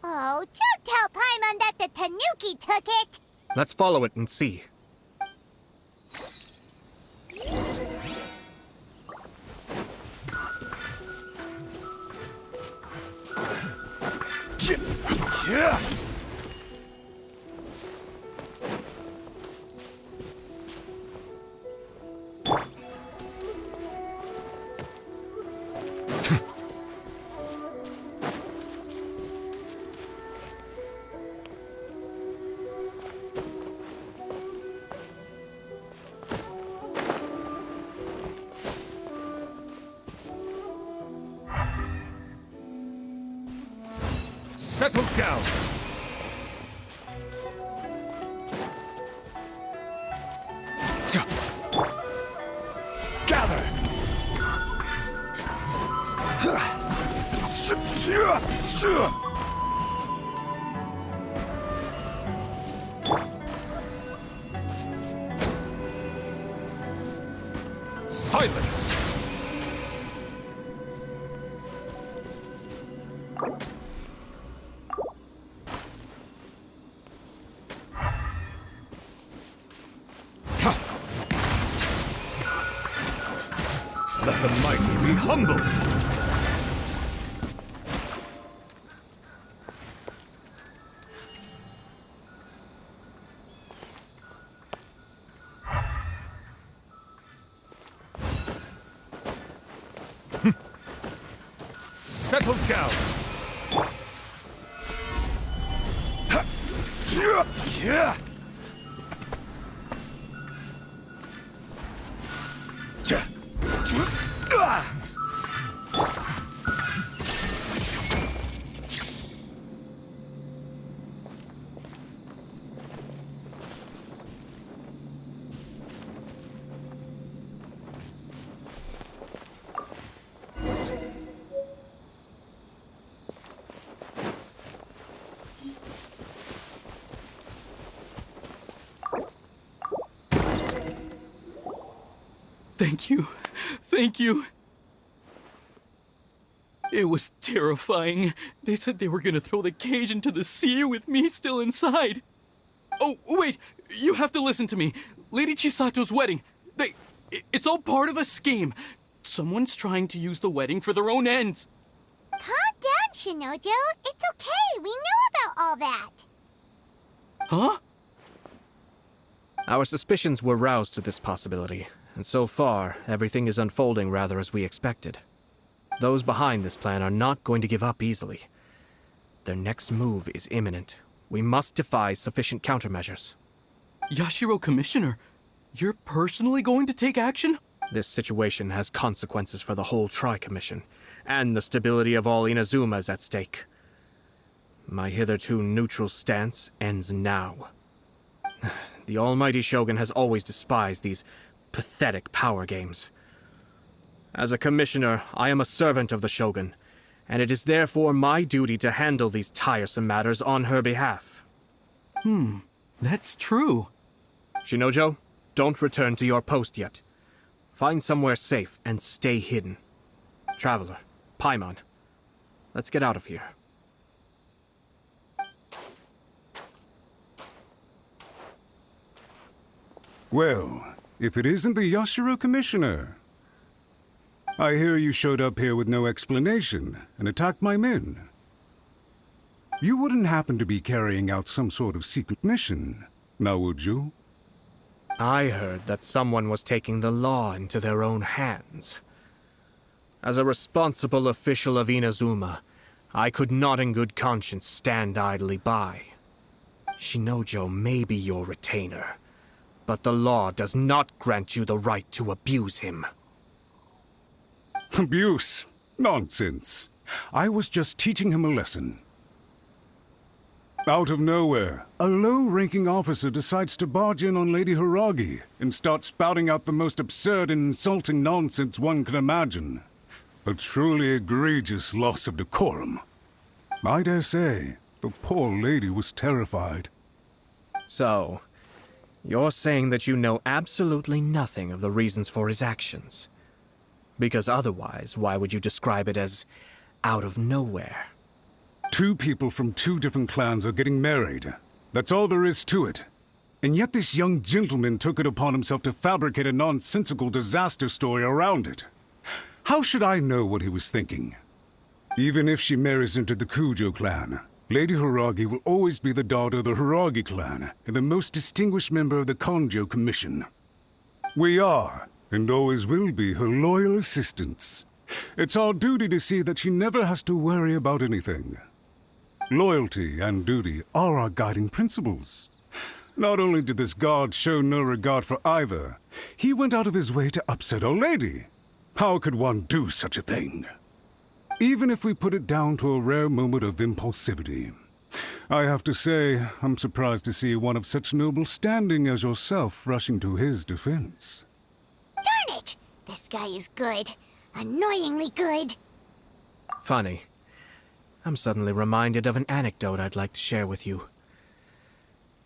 Oh, don't tell Paimon that the tanuki took it! Let's follow it and see. Yeah. Settle down. Gather. Silence. Let the mighty be humbled. Settle down. Yeah. Thank you. Thank you. It was terrifying. They said they were gonna throw the cage into the sea with me still inside. Oh, wait! You have to listen to me. Lady Chisato's wedding. It's all part of a scheme. Someone's trying to use the wedding for their own ends. Calm down, Shinojo. It's okay. We know about all that. Huh? Our suspicions were roused to this possibility, and so far, everything is unfolding rather as we expected. Those behind this plan are not going to give up easily. Their next move is imminent. We must devise sufficient countermeasures. Yashiro Commissioner, you're personally going to take action? This situation has consequences for the whole Tri-Commission, and the stability of all Inazuma is at stake. My hitherto neutral stance ends now. The almighty Shogun has always despised these pathetic power games. As a commissioner, I am a servant of the Shogun, and it is therefore my duty to handle these tiresome matters on her behalf. That's true. Shinojo, don't return to your post yet. Find somewhere safe and stay hidden. Traveler, Paimon, let's get out of here. Well, if it isn't the Yashiro Commissioner. I hear you showed up here with no explanation and attacked my men. You wouldn't happen to be carrying out some sort of secret mission, now would you? I heard that someone was taking the law into their own hands. As a responsible official of Inazuma, I could not in good conscience stand idly by. Shinojo may be your retainer, but the law does not grant you the right to abuse him. Abuse? Nonsense. I was just teaching him a lesson. Out of nowhere, a low-ranking officer decides to barge in on Lady Hiragi and start spouting out the most absurd and insulting nonsense one can imagine. A truly egregious loss of decorum. I dare say, the poor lady was terrified. So, you're saying that you know absolutely nothing of the reasons for his actions? Because otherwise, why would you describe it as out of nowhere? Two people from two different clans are getting married. That's all there is to it. And yet this young gentleman took it upon himself to fabricate a nonsensical disaster story around it. How should I know what he was thinking? Even if she marries into the Kujo clan, Lady Hiragi will always be the daughter of the Hiragi clan and the most distinguished member of the Kanjo Commission. We are, and always will be, her loyal assistants. It's our duty to see that she never has to worry about anything. Loyalty and duty are our guiding principles. Not only did this guard show no regard for either, he went out of his way to upset our lady. How could one do such a thing? Even if we put it down to a rare moment of impulsivity. I have to say, I'm surprised to see one of such noble standing as yourself rushing to his defense. Darn it! This guy is good. Annoyingly good. Funny. I'm suddenly reminded of an anecdote I'd like to share with you.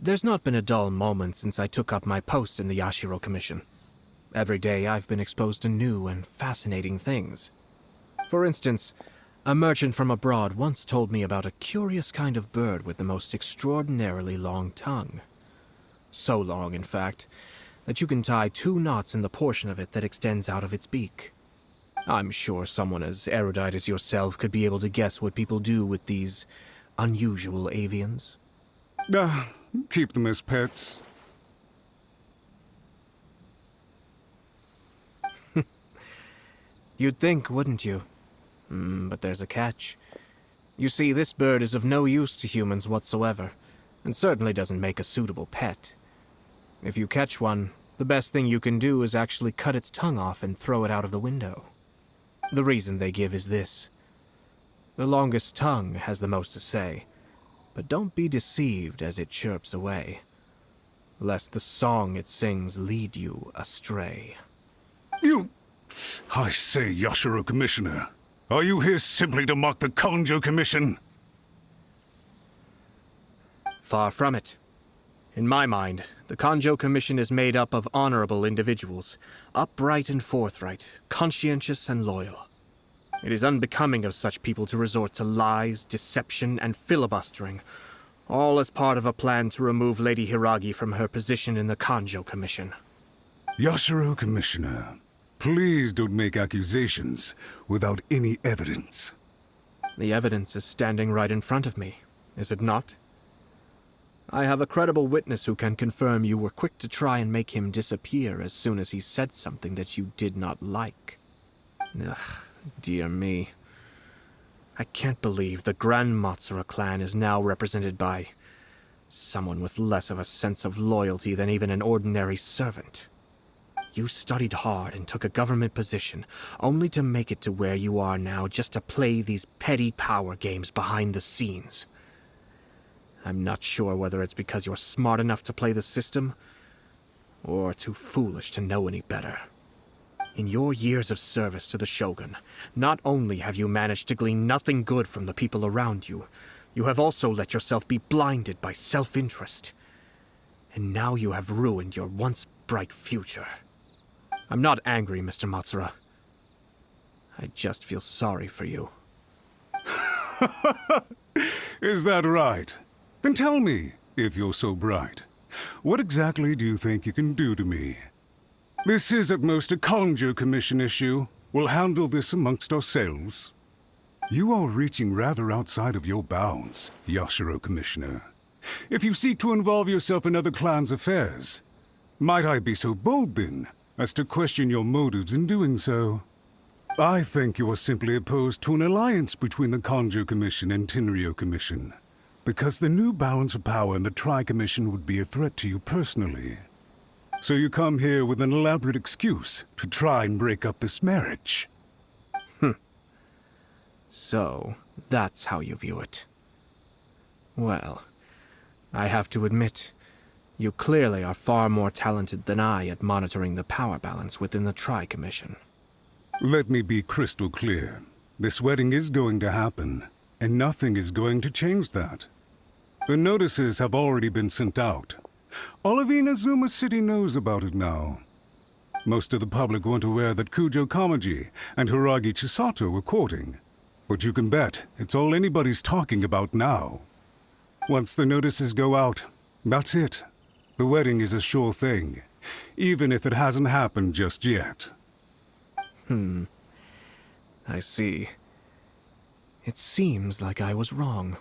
There's not been a dull moment since I took up my post in the Yashiro Commission. Every day I've been exposed to new and fascinating things. For instance, a merchant from abroad once told me about a curious kind of bird with the most extraordinarily long tongue. So long, in fact, that you can tie 2 knots in the portion of it that extends out of its beak. I'm sure someone as erudite as yourself could be able to guess what people do with these unusual avians. Keep them as pets. You'd think, wouldn't you? But there's a catch. You see, this bird is of no use to humans whatsoever, and certainly doesn't make a suitable pet. If you catch one, the best thing you can do is actually cut its tongue off and throw it out of the window. The reason they give is this. The longest tongue has the most to say, but don't be deceived as it chirps away, lest the song it sings lead you astray. I say, Yashiro Commissioner, are you here simply to mock the Kanjo Commission? Far from it. In my mind, the Kanjo Commission is made up of honorable individuals, upright and forthright, conscientious and loyal. It is unbecoming of such people to resort to lies, deception, and filibustering, all as part of a plan to remove Lady Hiragi from her position in the Kanjo Commission. Yashiro Commissioner, please don't make accusations without any evidence. The evidence is standing right in front of me, is it not? I have a credible witness who can confirm you were quick to try and make him disappear as soon as he said something that you did not like. Ugh, dear me. I can't believe the Grand Matsura clan is now represented by someone with less of a sense of loyalty than even an ordinary servant. You studied hard and took a government position, only to make it to where you are now just to play these petty power games behind the scenes. I'm not sure whether it's because you're smart enough to play the system, or too foolish to know any better. In your years of service to the Shogun, not only have you managed to glean nothing good from the people around you, you have also let yourself be blinded by self-interest. And now you have ruined your once bright future. I'm not angry, Mr. Matsura. I just feel sorry for you. Is that right? Then tell me, if you're so bright, what exactly do you think you can do to me? This is at most a Kanjo Commission issue. We'll handle this amongst ourselves. You are reaching rather outside of your bounds, Yashiro Commissioner. If you seek to involve yourself in other clans' affairs, might I be so bold then, as to question your motives in doing so? I think you are simply opposed to an alliance between the Kanjo Commission and Tenryo Commission, because the new balance of power in the Tri-Commission would be a threat to you personally. So you come here with an elaborate excuse to try and break up this marriage. So, that's how you view it. Well, I have to admit, you clearly are far more talented than I at monitoring the power balance within the Tri-Commission. Let me be crystal clear. This wedding is going to happen, and nothing is going to change that. The notices have already been sent out. All of Inazuma City knows about it now. Most of the public weren't aware that Kujo Kamaji and Hiragi Chisato were courting. But you can bet it's all anybody's talking about now. Once the notices go out, that's it. The wedding is a sure thing, even if it hasn't happened just yet. I see. It seems like I was wrong.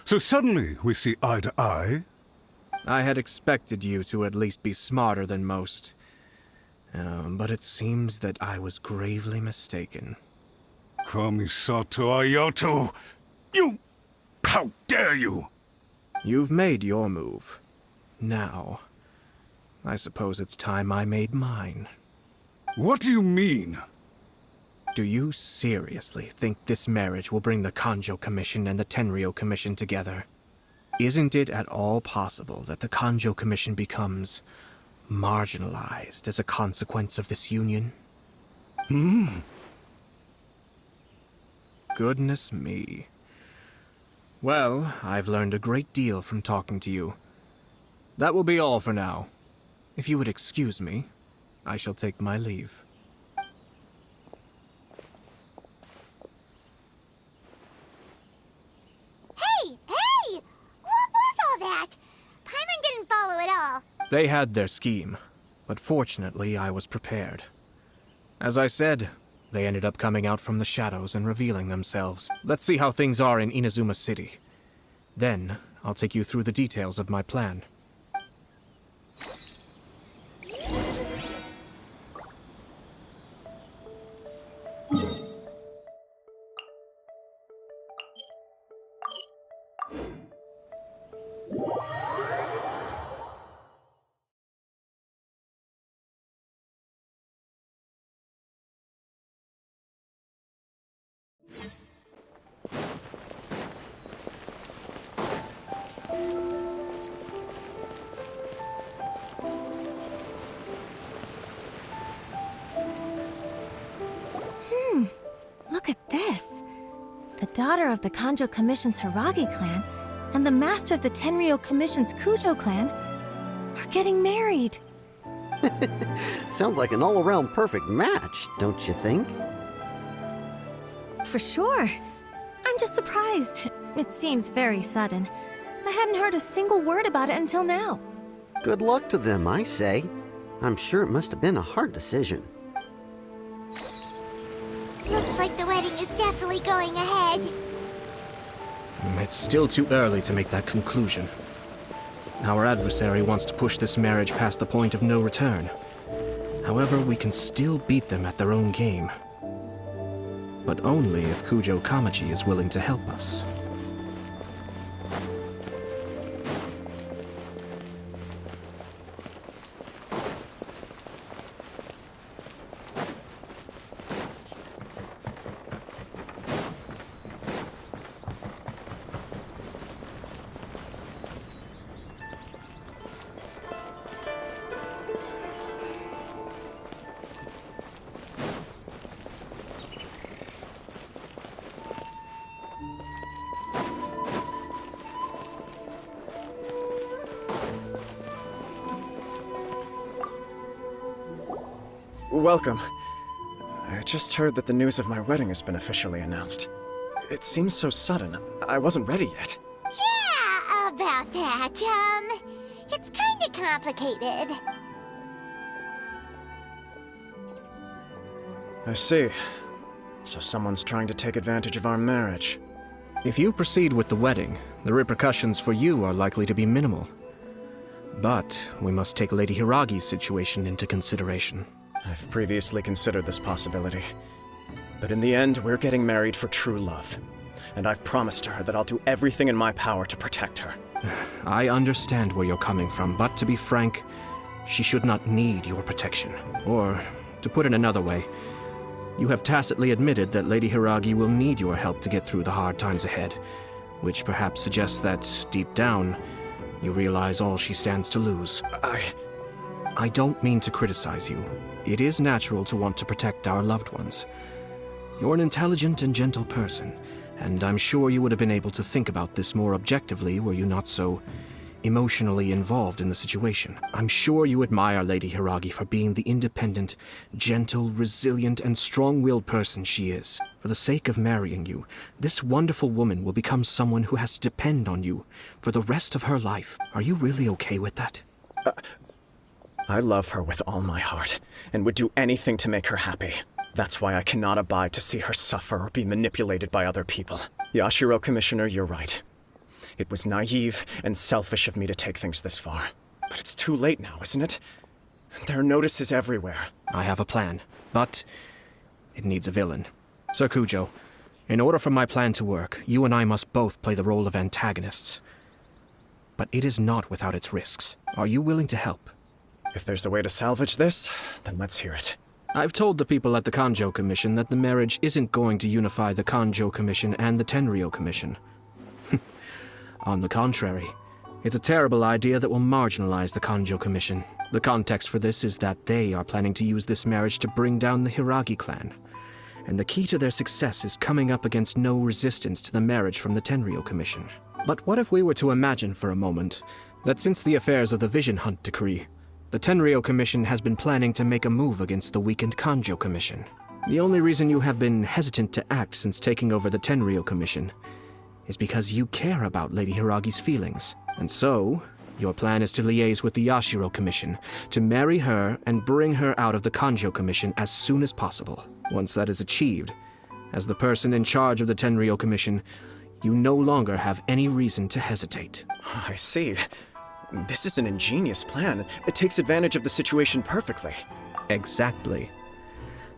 So suddenly we see eye to eye? I had expected you to at least be smarter than most. But it seems that I was gravely mistaken. Kamisato Ayato! You! How dare you! You've made your move. Now, I suppose it's time I made mine. What do you mean? Do you seriously think this marriage will bring the Kanjo Commission and the Tenryo Commission together? Isn't it at all possible that the Kanjo Commission becomes marginalized as a consequence of this union? Goodness me. Well, I've learned a great deal from talking to you. That will be all for now. If you would excuse me, I shall take my leave. Hey! What was all that? Paimon didn't follow at all. They had their scheme, but fortunately I was prepared. As I said, they ended up coming out from the shadows and revealing themselves. Let's see how things are in Inazuma City. Then, I'll take you through the details of my plan. Look at this. The daughter of the Kanjo Commission's Hiragi clan and the master of the Tenryo Commission's Kujo clan are getting married. Sounds like an all-around perfect match, don't you think? For sure. I'm just surprised. It seems very sudden. I hadn't heard a single word about it until now. Good luck to them, I say. I'm sure it must have been a hard decision. Let's looks like the wedding is definitely going ahead. It's still too early to make that conclusion. Our adversary wants to push this marriage past the point of no return. However, we can still beat them at their own game. But only if Kujo Kamaji is willing to help us. Welcome. I just heard that the news of my wedding has been officially announced. It seems so sudden. I wasn't ready yet. Yeah, about that. It's kinda complicated. I see. So someone's trying to take advantage of our marriage. If you proceed with the wedding, the repercussions for you are likely to be minimal. But we must take Lady Hiragi's situation into consideration. I've previously considered this possibility. But in the end, we're getting married for true love. And I've promised her that I'll do everything in my power to protect her. I understand where you're coming from, but to be frank, she should not need your protection. Or, to put it another way, you have tacitly admitted that Lady Hiragi will need your help to get through the hard times ahead, which perhaps suggests that, deep down, you realize all she stands to lose. I don't mean to criticize you. It is natural to want to protect our loved ones. You're an intelligent and gentle person, and I'm sure you would have been able to think about this more objectively were you not so emotionally involved in the situation. I'm sure you admire Lady Hiragi for being the independent, gentle, resilient, and strong-willed person she is. For the sake of marrying you, this wonderful woman will become someone who has to depend on you for the rest of her life. Are you really okay with that? I love her with all my heart, and would do anything to make her happy. That's why I cannot abide to see her suffer or be manipulated by other people. Yashiro Commissioner, you're right. It was naive and selfish of me to take things this far. But it's too late now, isn't it? There are notices everywhere. I have a plan, but it needs a villain. Sir Kujo, in order for my plan to work, you and I must both play the role of antagonists. But it is not without its risks. Are you willing to help? If there's a way to salvage this, then let's hear it. I've told the people at the Kanjo Commission that the marriage isn't going to unify the Kanjo Commission and the Tenryou Commission. On the contrary, it's a terrible idea that will marginalize the Kanjo Commission. The context for this is that they are planning to use this marriage to bring down the Hiragi clan. And the key to their success is coming up against no resistance to the marriage from the Tenryou Commission. But what if we were to imagine for a moment that since the affairs of the Vision Hunt Decree, the Tenryou Commission has been planning to make a move against the weakened Kanjo Commission? The only reason you have been hesitant to act since taking over the Tenryou Commission is because you care about Lady Hiragi's feelings. And so, your plan is to liaise with the Yashiro Commission, to marry her and bring her out of the Kanjo Commission as soon as possible. Once that is achieved, as the person in charge of the Tenryou Commission, you no longer have any reason to hesitate. I see. This is an ingenious plan. It takes advantage of the situation perfectly. Exactly.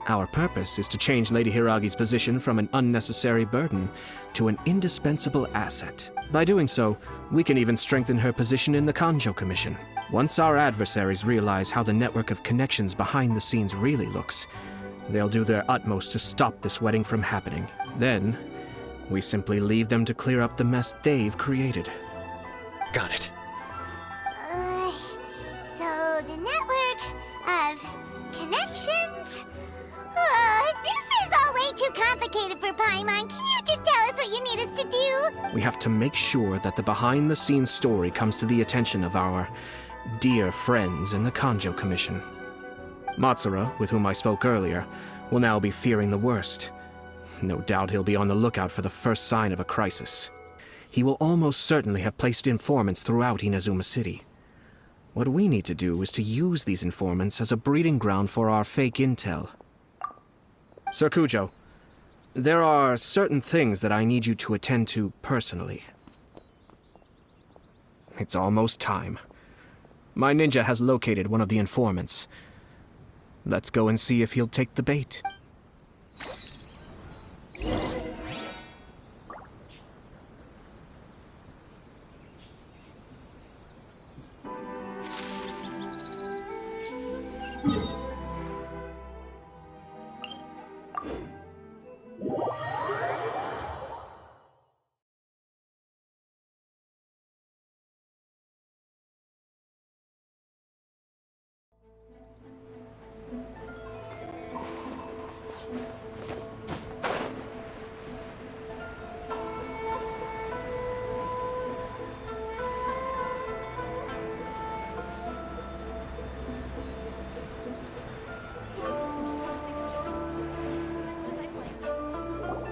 Our purpose is to change Lady Hiragi's position from an unnecessary burden to an indispensable asset. By doing so, we can even strengthen her position in the Kanjo Commission. Once our adversaries realize how the network of connections behind the scenes really looks, they'll do their utmost to stop this wedding from happening. Then, we simply leave them to clear up the mess they've created. Got it. So the network of connections? This is all way too complicated for Paimon. Can you just tell us what you need us to do? We have to make sure that the behind-the-scenes story comes to the attention of our dear friends in the Kanjo Commission. Matsura, with whom I spoke earlier, will now be fearing the worst. No doubt he'll be on the lookout for the first sign of a crisis. He will almost certainly have placed informants throughout Inazuma City. What we need to do is to use these informants as a breeding ground for our fake intel. Sir Kujo, There are certain things that I need you to attend to personally. It's almost time. My ninja has located one of the informants. Let's go and see if he'll take the bait.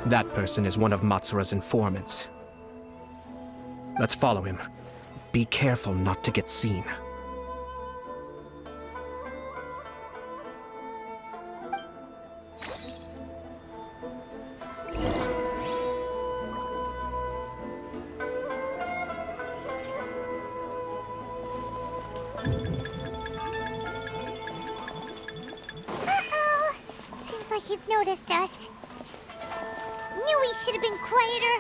That person is one of Matsura's informants. Let's follow him. Be careful not to get seen. Uh-oh! Seems like he's noticed us. Knew we should have been quieter.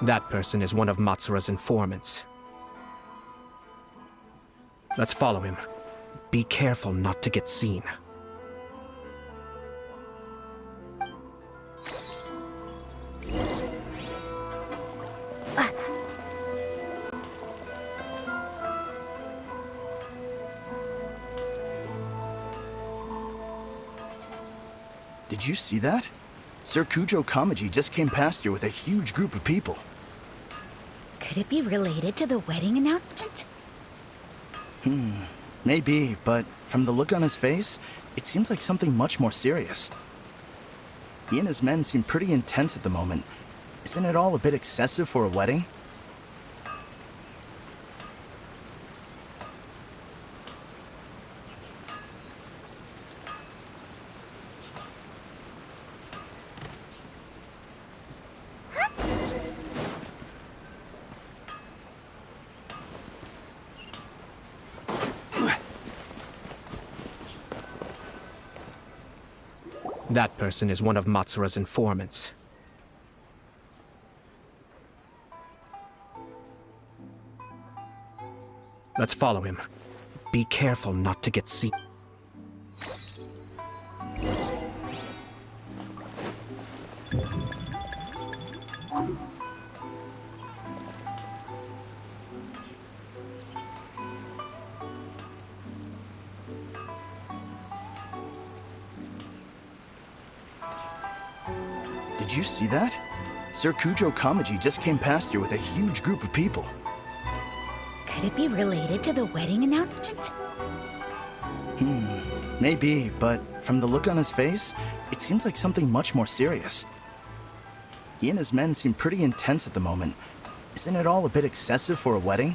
That person is one of Matsura's informants. Let's follow him. Be careful not to get seen. Did you see that? Sir Kujo Kamaji just came past here with a huge group of people. Could it be related to the wedding announcement? Maybe, but from the look on his face, it seems like something much more serious. He and his men seem pretty intense at the moment. Isn't it all a bit excessive for a wedding? That person is one of Matsura's informants. Let's follow him. Be careful not to get seen. Did you see that? Sir Kujo Kamaji just came past here with a huge group of people. Could it be related to the wedding announcement? Maybe, but from the look on his face, it seems like something much more serious. He and his men seem pretty intense at the moment. Isn't it all a bit excessive for a wedding?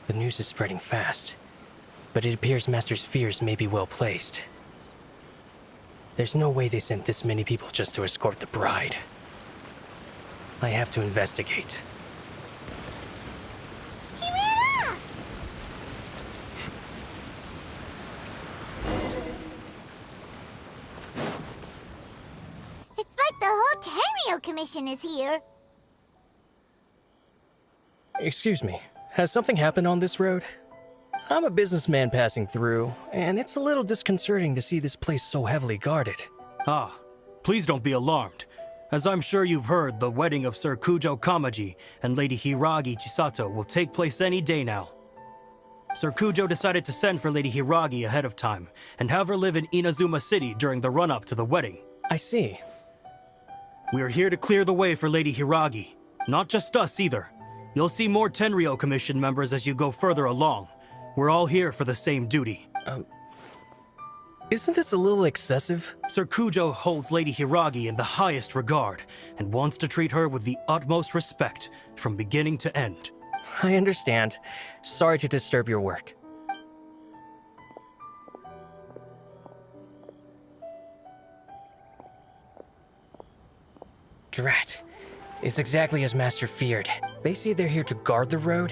The news is spreading fast, but it appears Master's fears may be well placed. There's no way they sent this many people just to escort the bride. I have to investigate. He ran off! It's like the whole Tenryo Commission is here. Excuse me, has something happened on this road? I'm a businessman passing through, and it's a little disconcerting to see this place so heavily guarded. Ah, please don't be alarmed. As I'm sure you've heard, the wedding of Sir Kujo Kamaji and Lady Hiragi Chisato will take place any day now. Sir Kujo decided to send for Lady Hiragi ahead of time and have her live in Inazuma City during the run-up to the wedding. I see. We are here to clear the way for Lady Hiragi. Not just us, either. You'll see more Tenryou Commission members as you go further along. We're all here for the same duty. Isn't this a little excessive? Sir Kujo holds Lady Hiragi in the highest regard and wants to treat her with the utmost respect from beginning to end. I understand. Sorry to disturb your work. Drat. It's exactly as Master feared. They say they're here to guard the road,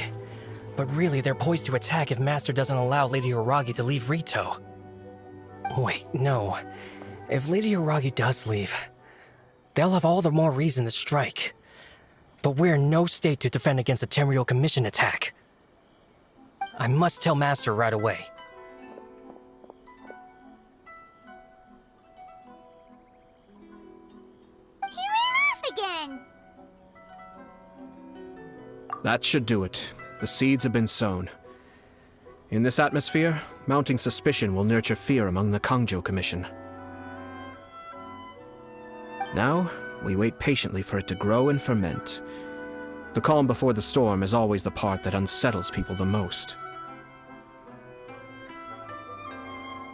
but really they're poised to attack if Master doesn't allow Lady Hiragi to leave Rito. Wait, no. If Lady Hiragi does leave, they'll have all the more reason to strike. But we're in no state to defend against a Tenryou Commission attack. I must tell Master right away. He ran off again! That should do it. The seeds have been sown. In this atmosphere, mounting suspicion will nurture fear among the Kangjo Commission. Now, we wait patiently for it to grow and ferment. The calm before the storm is always the part that unsettles people the most.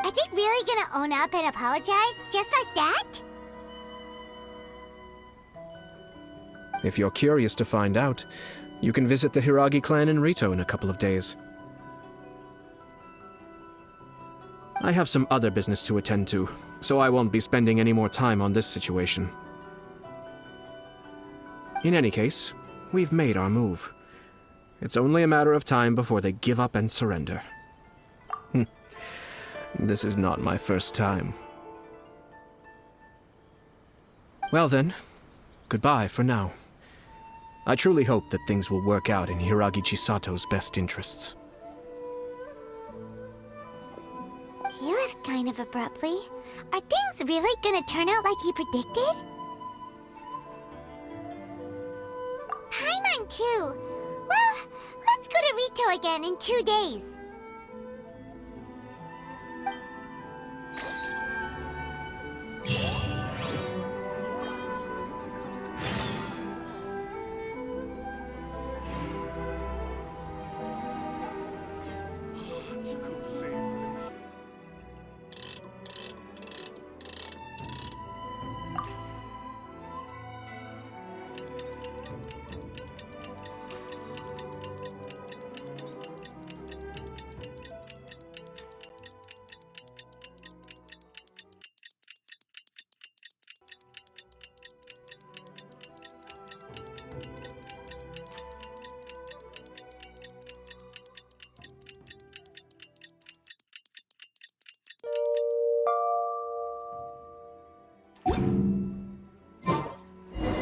Are they really gonna own up and apologize, just like that? If you're curious to find out, you can visit the Hiragi clan in Rito in a couple of days. I have some other business to attend to, so I won't be spending any more time on this situation. In any case, we've made our move. It's only a matter of time before they give up and surrender. This is not my first time. Well then, goodbye for now. I truly hope that things will work out in Hiragi Chisato's best interests. He left kind of abruptly. Are things really gonna turn out like he predicted? Paimon too! Well, let's go to Rito again in 2 days.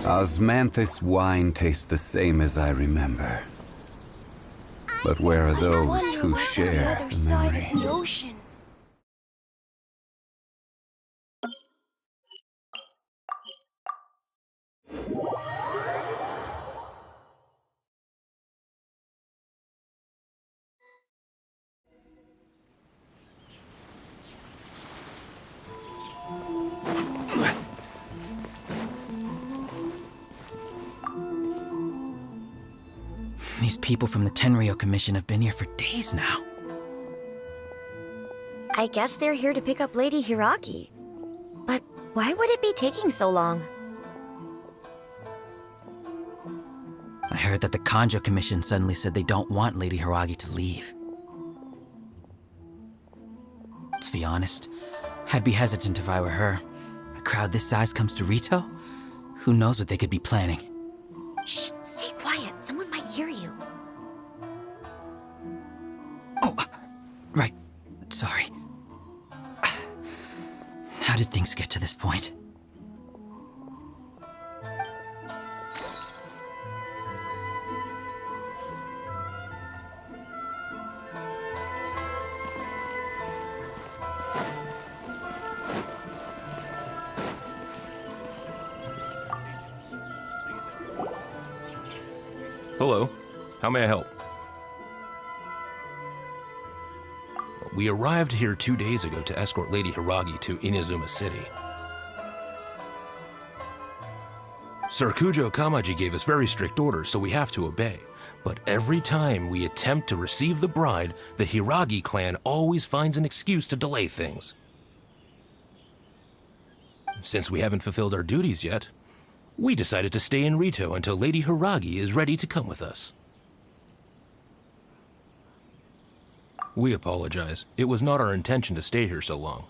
Osmanthus wine tastes the same as I remember. But where are those who share the memory? Ocean. These people from the Tenryou Commission have been here for days now. I guess they're here to pick up Lady Hiragi. But why would it be taking so long? I heard that the Kanjo Commission suddenly said they don't want Lady Hiragi to leave. To be honest, I'd be hesitant if I were her. A crowd this size comes to Rito? Who knows what they could be planning? Shh, stay quiet. Someone might hear you. Oh, right. Sorry. How did things get to this point? Hello. How may I help? We arrived here 2 days ago to escort Lady Hiragi to Inazuma City. Sir Kujo Kamaji gave us very strict orders, so we have to obey. But every time we attempt to receive the bride, the Hiragi clan always finds an excuse to delay things. Since we haven't fulfilled our duties yet, we decided to stay in Rito until Lady Hiragi is ready to come with us. We apologize. It was not our intention to stay here so long.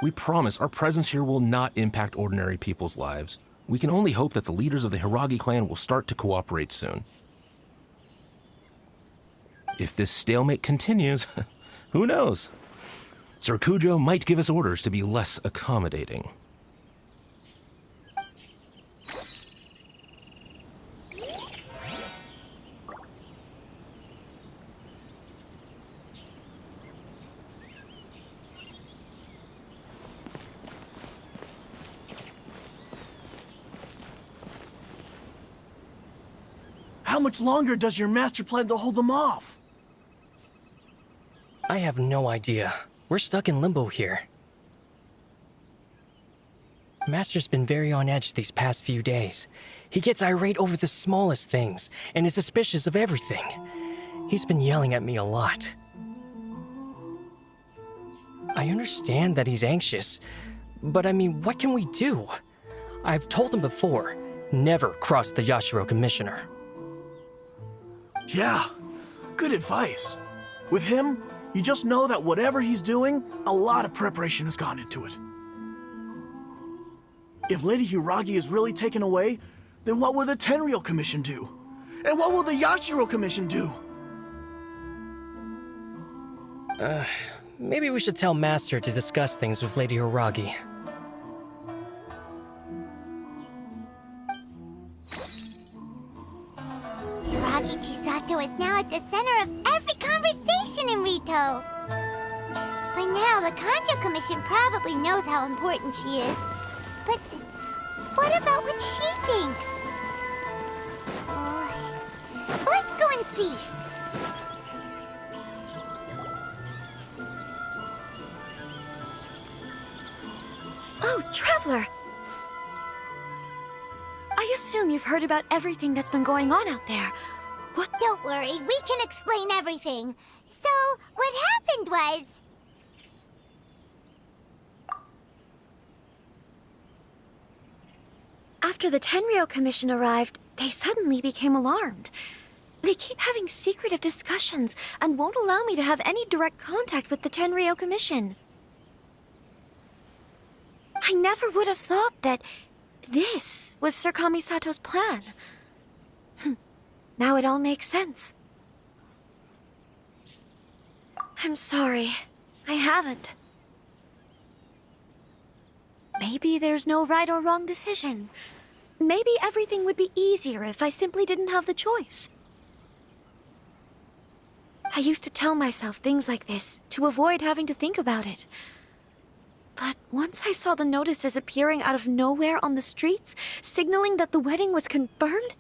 We promise our presence here will not impact ordinary people's lives. We can only hope that the leaders of the Hiragi clan will start to cooperate soon. If this stalemate continues, who knows? Sir Kujo might give us orders to be less accommodating. How much longer does your master plan to hold them off? I have no idea. We're stuck in limbo here. Master's been very on edge these past few days. He gets irate over the smallest things and is suspicious of everything. He's been yelling at me a lot. I understand that he's anxious, but I mean, what can we do? I've told him before, never cross the Yashiro Commissioner. Yeah, good advice. With him, you just know that whatever he's doing, a lot of preparation has gone into it. If Lady Hiragi is really taken away, then what will the Tenryou Commission do? And what will the Yashiro Commission do? Maybe we should tell Master to discuss things with Lady Hiragi. Hiragi Chisato is now at the center of every conversation in Rito. By now, the Kanjo Commission probably knows how important she is. But what about what she thinks? Let's go and see. Oh, Traveler! I assume you've heard about everything that's been going on out there. What? Don't worry, we can explain everything. So, what happened was... After the Tenryou Commission arrived, they suddenly became alarmed. They keep having secretive discussions and won't allow me to have any direct contact with the Tenryou Commission. I never would have thought that this was Sir Kamisato's plan. Now it all makes sense. I'm sorry. I haven't. Maybe there's no right or wrong decision. Maybe everything would be easier if I simply didn't have the choice. I used to tell myself things like this to avoid having to think about it. But once I saw the notices appearing out of nowhere on the streets, signaling that the wedding was confirmed,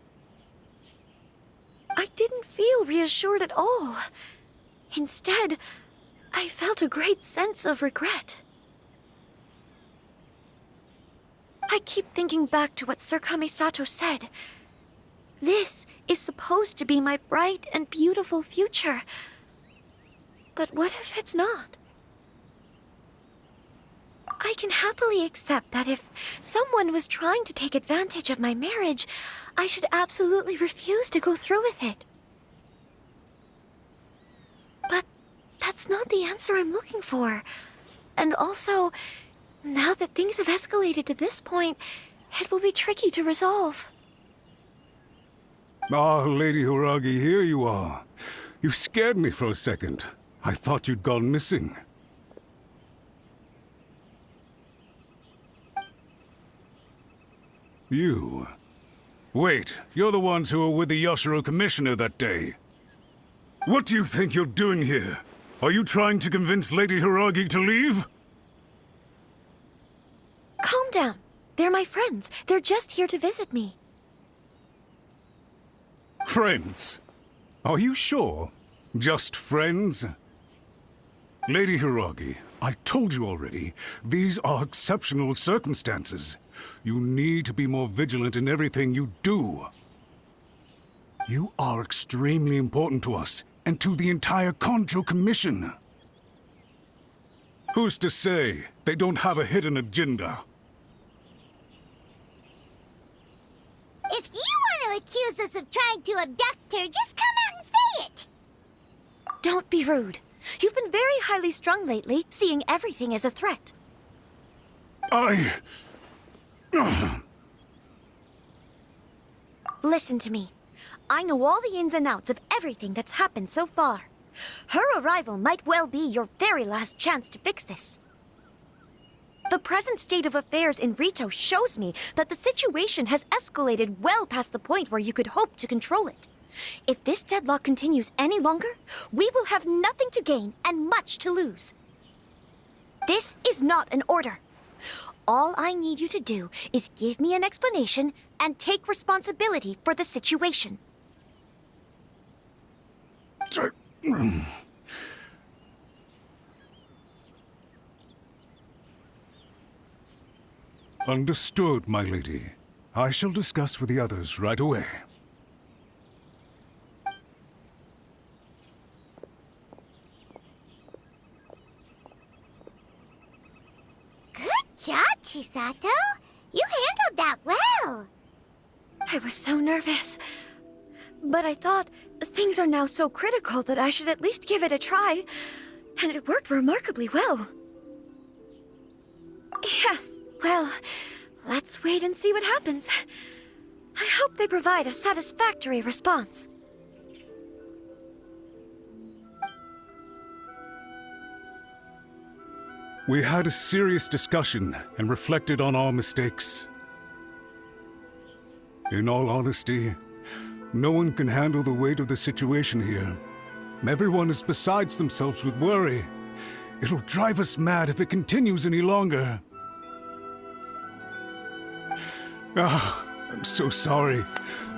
I didn't feel reassured at all. Instead, I felt a great sense of regret. I keep thinking back to what Sir Kamisato said. This is supposed to be my bright and beautiful future. But what if it's not? I can happily accept that if someone was trying to take advantage of my marriage, I should absolutely refuse to go through with it. But that's not the answer I'm looking for. And also, now that things have escalated to this point, it will be tricky to resolve. Ah, Lady Hiragi, here you are. You scared me for a second. I thought you'd gone missing. You? Wait, you're the ones who were with the Yashiro Commissioner that day. What do you think you're doing here? Are you trying to convince Lady Hiragi to leave? Calm down. They're my friends. They're just here to visit me. Friends? Are you sure? Just friends? Lady Hiragi, I told you already, these are exceptional circumstances. You need to be more vigilant in everything you do. You are extremely important to us, and to the entire Konjo Commission. Who's to say they don't have a hidden agenda? If you want to accuse us of trying to abduct her, just come out and say it! Don't be rude. You've been very highly strung lately, seeing everything as a threat. Listen to me. I know all the ins and outs of everything that's happened so far. Her arrival might well be your very last chance to fix this. The present state of affairs in Rito shows me that the situation has escalated well past the point where you could hope to control it. If this deadlock continues any longer, we will have nothing to gain and much to lose. This is not an order. All I need you to do is give me an explanation and take responsibility for the situation. Understood, my lady. I shall discuss with the others right away. Good job, Chisato. You handled that well. I was so nervous. But I thought things are now so critical that I should at least give it a try. And it worked remarkably well. Yes, well, let's wait and see what happens. I hope they provide a satisfactory response. We had a serious discussion and reflected on our mistakes. In all honesty, no one can handle the weight of the situation here. Everyone is beside themselves with worry. It'll drive us mad if it continues any longer. I'm so sorry.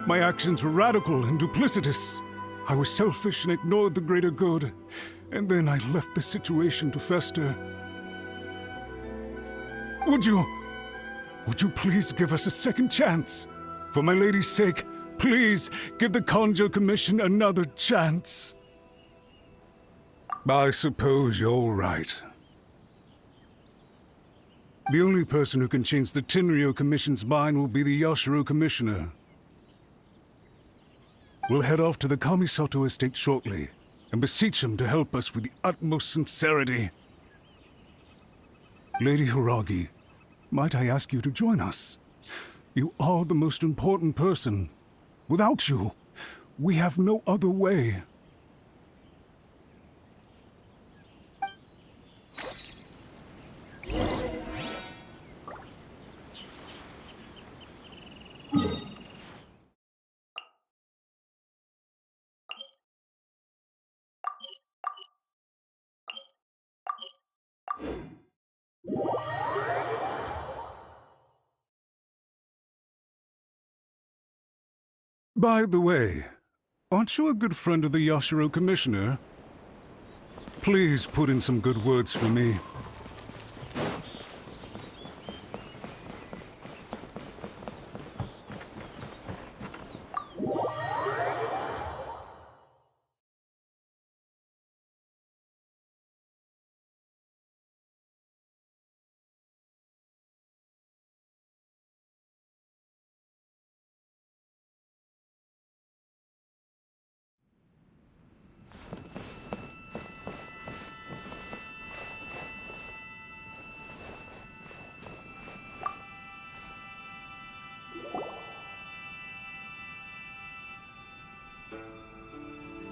My actions were radical and duplicitous. I was selfish and ignored the greater good. And then I left the situation to fester. Would you please give us a second chance? For my lady's sake, please give the Konjo Commission another chance. I suppose you're right. The only person who can change the Tenryo Commission's mind will be the Yashiro Commissioner. We'll head off to the Kamisato estate shortly and beseech him to help us with the utmost sincerity. Lady Hiragi, might I ask you to join us? You are the most important person. Without you, we have no other way. By the way, aren't you a good friend of the Yashiro Commissioner? Please put in some good words for me.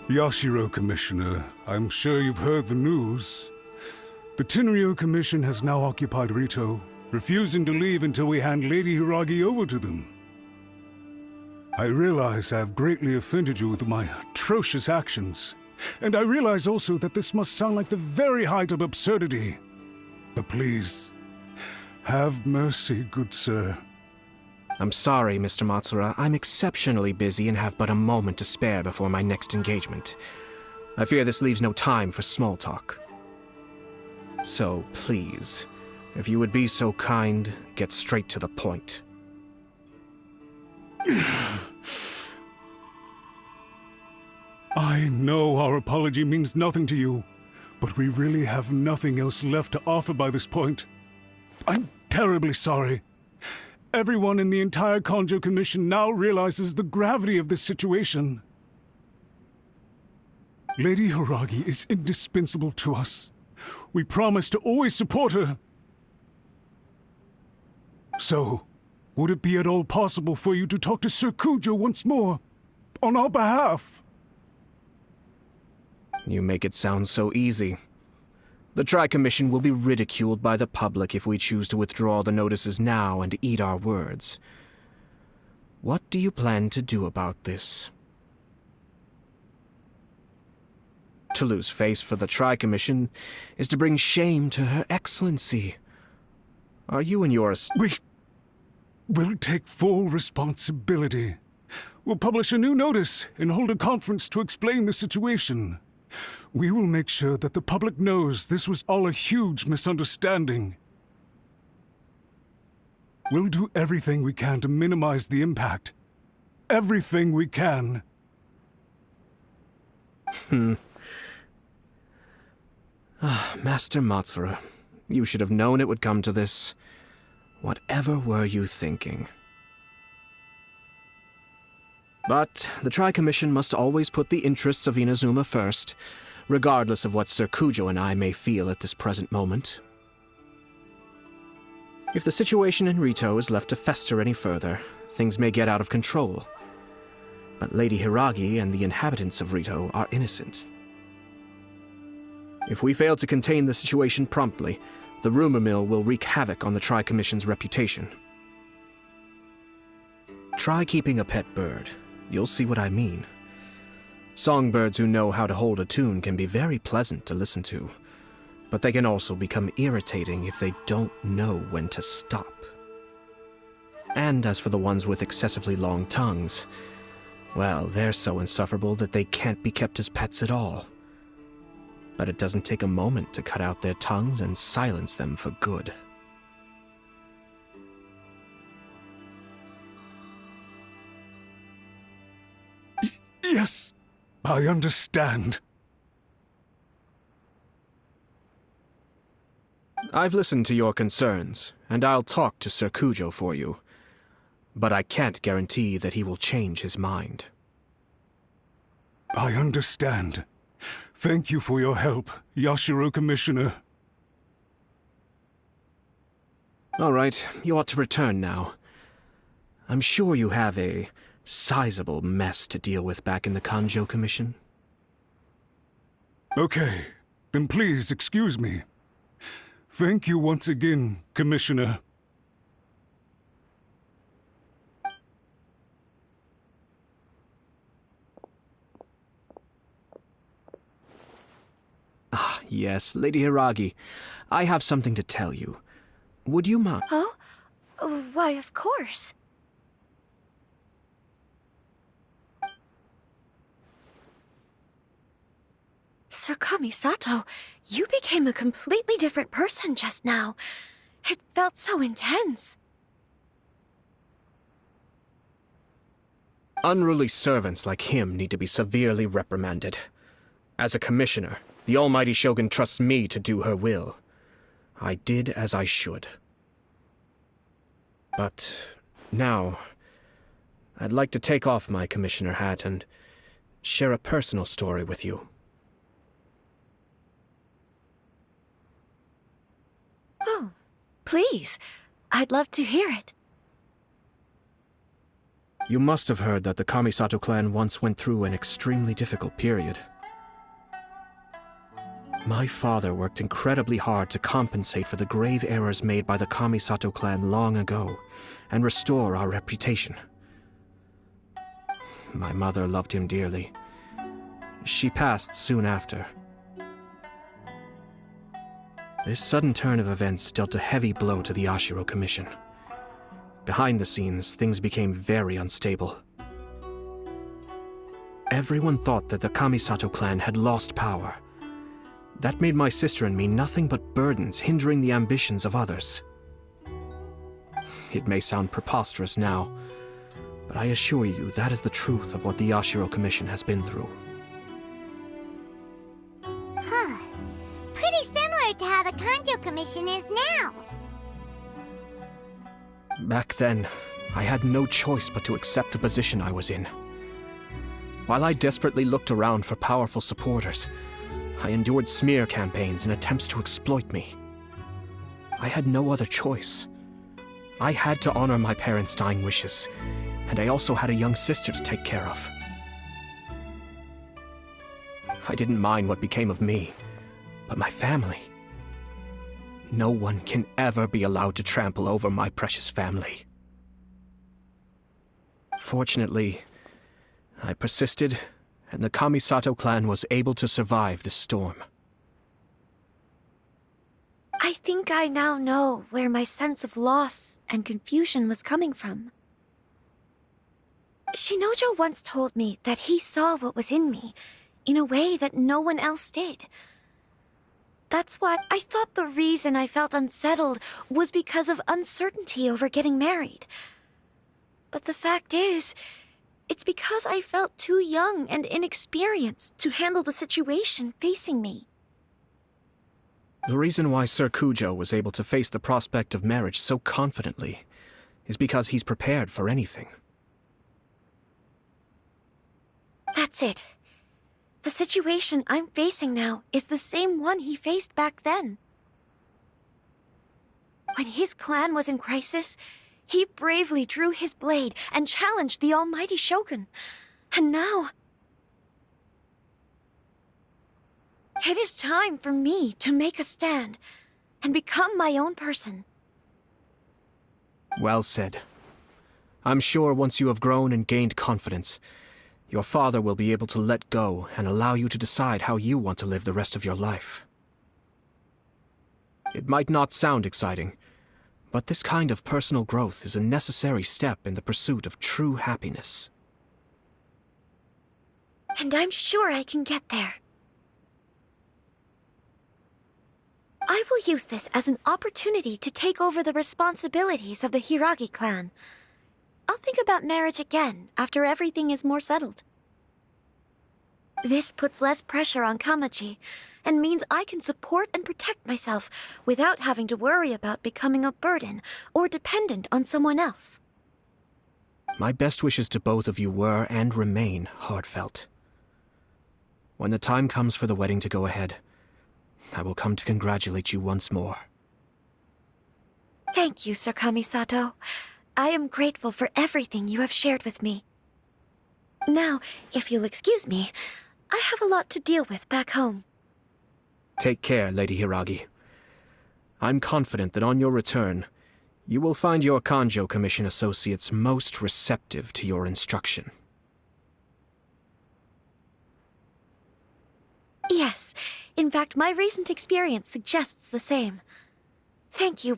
Yashiro Commissioner, I'm sure you've heard the news. The Tenryo Commission has now occupied Rito, refusing to leave until we hand Lady Hiragi over to them. I realize I have greatly offended you with my atrocious actions, and I realize also that this must sound like the very height of absurdity. But please, have mercy, good sir. I'm sorry, Mr. Matsura. I'm exceptionally busy and have but a moment to spare before my next engagement. I fear this leaves no time for small talk. So please, if you would be so kind, get straight to the point. I know our apology means nothing to you, but we really have nothing else left to offer by this point. I'm terribly sorry. Everyone in the entire Kanjo Commission now realizes the gravity of this situation. Lady Hiragi is indispensable to us. We promise to always support her. So, would it be at all possible for you to talk to Sir Kujo once more, on our behalf? You make it sound so easy. The Tri-Commission will be ridiculed by the public if we choose to withdraw the notices now and eat our words. What do you plan to do about this? To lose face for the Tri-Commission is to bring shame to Her Excellency. Are you and yours? We'll take full responsibility. We'll publish a new notice and hold a conference to explain the situation. We will make sure that the public knows this was all a huge misunderstanding. We'll do everything we can to minimize the impact. Everything we can. Master Matsura, you should have known it would come to this. Whatever were you thinking? But the Tri-Commission must always put the interests of Inazuma first, regardless of what Sir Kujo and I may feel at this present moment. If the situation in Rito is left to fester any further, things may get out of control. But Lady Hiragi and the inhabitants of Rito are innocent. If we fail to contain the situation promptly, the rumor mill will wreak havoc on the Tri-Commission's reputation. Try keeping a pet bird. You'll see what I mean. Songbirds who know how to hold a tune can be very pleasant to listen to, but they can also become irritating if they don't know when to stop. And as for the ones with excessively long tongues, well, they're so insufferable that they can't be kept as pets at all. But it doesn't take a moment to cut out their tongues and silence them for good. Yes, I understand. I've listened to your concerns, and I'll talk to Sir Kujo for you. But I can't guarantee that he will change his mind. I understand. Thank you for your help, Yashiro Commissioner. All right, you ought to return now. I'm sure you have a sizable mess to deal with back in the Kanjo Commission. Okay, then please excuse me. Thank you once again, Commissioner. Ah, yes, Lady Hiragi. I have something to tell you. Would you mind? Oh? Why, of course. Sir Kamisato, you became a completely different person just now. It felt so intense. Unruly servants like him need to be severely reprimanded. As a commissioner, the Almighty Shogun trusts me to do her will. I did as I should. But now, I'd like to take off my commissioner hat and share a personal story with you. Oh, please. I'd love to hear it. You must have heard that the Kamisato clan once went through an extremely difficult period. My father worked incredibly hard to compensate for the grave errors made by the Kamisato clan long ago, and restore our reputation. My mother loved him dearly. She passed soon after. This sudden turn of events dealt a heavy blow to the Yashiro Commission. Behind the scenes, things became very unstable. Everyone thought that the Kamisato clan had lost power. that made my sister and me nothing but burdens hindering the ambitions of others. It may sound preposterous now, but I assure you that is the truth of what the Yashiro Commission has been through. Huh. Pretty similar to how the Kanjo Commission is now. Back then, I had no choice but to accept the position I was in. While I desperately looked around for powerful supporters, I endured smear campaigns and attempts to exploit me. I had no other choice. I had to honor my parents' dying wishes, and I also had a young sister to take care of. I didn't mind what became of me, but my family. No one can ever be allowed to trample over my precious family. Fortunately, I persisted, and the Kamisato clan was able to survive this storm. I think I now know where my sense of loss and confusion was coming from. Shinojo once told me that he saw what was in me in a way that no one else did. That's why I thought the reason I felt unsettled was because of uncertainty over getting married. But the fact is, it's because I felt too young and inexperienced to handle the situation facing me. The reason why Sir Kujo was able to face the prospect of marriage so confidently is because he's prepared for anything. That's it. The situation I'm facing now is the same one he faced back then. When his clan was in crisis, he bravely drew his blade and challenged the almighty Shogun. And now... it is time for me to make a stand and become my own person. Well said. I'm sure once you have grown and gained confidence, your father will be able to let go and allow you to decide how you want to live the rest of your life. It might not sound exciting, but this kind of personal growth is a necessary step in the pursuit of true happiness. And I'm sure I can get there. I will use this as an opportunity to take over the responsibilities of the Hiragi clan. I'll think about marriage again after everything is more settled. This puts less pressure on Kamaji, and means I can support and protect myself without having to worry about becoming a burden or dependent on someone else. My best wishes to both of you were and remain heartfelt. When the time comes for the wedding to go ahead, I will come to congratulate you once more. Thank you, Sir Kamisato. I am grateful for everything you have shared with me. Now, if you'll excuse me, I have a lot to deal with back home. Take care, Lady Hiragi. I'm confident that on your return, you will find your Kanjo Commission associates most receptive to your instruction. Yes, in fact, my recent experience suggests the same. Thank you.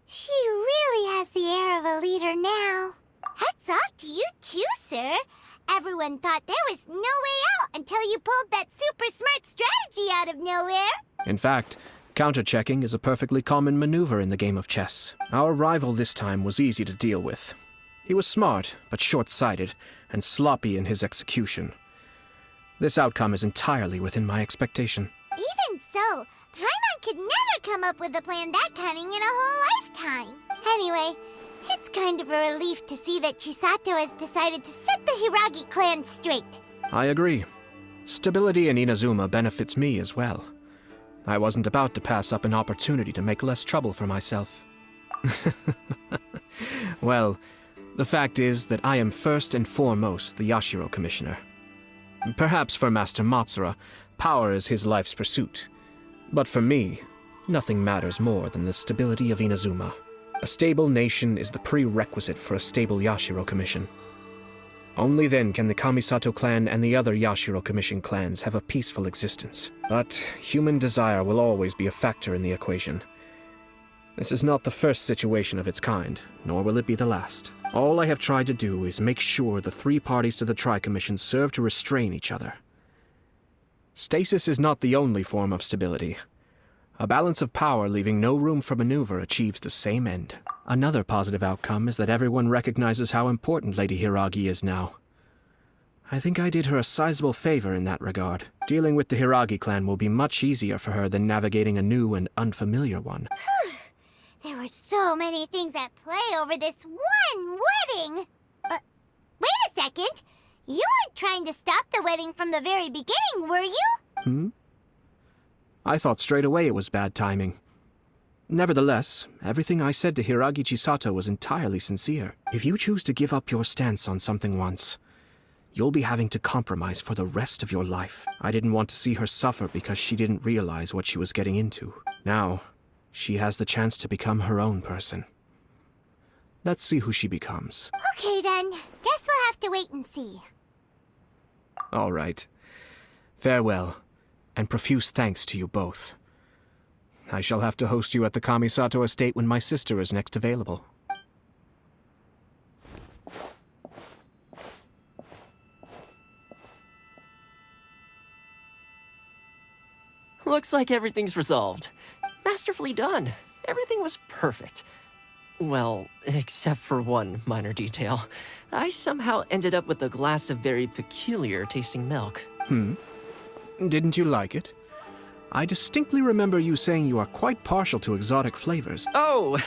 She really has the air of a leader now. Hats off to you too, sir. Everyone thought there was no way out until you pulled that super smart strategy out of nowhere. In fact, counter-checking is a perfectly common maneuver in the game of chess. Our rival this time was easy to deal with. He was smart, but short-sighted, and sloppy in his execution. This outcome is entirely within my expectation. Even so, Paimon could never come up with a plan that cunning in a whole lifetime. Anyway, it's kind of a relief to see that Chisato has decided to set the Hiragi clan straight. I agree. Stability in Inazuma benefits me as well. I wasn't about to pass up an opportunity to make less trouble for myself. Well, the fact is that I am first and foremost the Yashiro Commissioner. Perhaps for Master Matsura, power is his life's pursuit. But for me, nothing matters more than the stability of Inazuma. A stable nation is the prerequisite for a stable Yashiro Commission. Only then can the Kamisato clan and the other Yashiro Commission clans have a peaceful existence. But human desire will always be a factor in the equation. This is not the first situation of its kind, nor will it be the last. All I have tried to do is make sure the three parties to the Tri-Commission serve to restrain each other. Stasis is not the only form of stability. A balance of power leaving no room for maneuver achieves the same end. Another positive outcome is that everyone recognizes how important Lady Hiragi is now. I think I did her a sizable favor in that regard. Dealing with the Hiragi clan will be much easier for her than navigating a new and unfamiliar one. There were so many things at play over this one wedding! Wait a second! You weren't trying to stop the wedding from the very beginning, were you? I thought straight away it was bad timing. Nevertheless, everything I said to Hiragi Chisato was entirely sincere. If you choose to give up your stance on something once, you'll be having to compromise for the rest of your life. I didn't want to see her suffer because she didn't realize what she was getting into. Now, she has the chance to become her own person. Let's see who she becomes. Okay then, guess we'll have to wait and see. All right. Farewell, and profuse thanks to you both. I shall have to host you at the Kamisato estate when my sister is next available. Looks like everything's resolved. Masterfully done. Everything was perfect. Well, except for one minor detail. I somehow ended up with a glass of very peculiar tasting milk. Didn't you like it? I distinctly remember you saying you are quite partial to exotic flavors. Oh!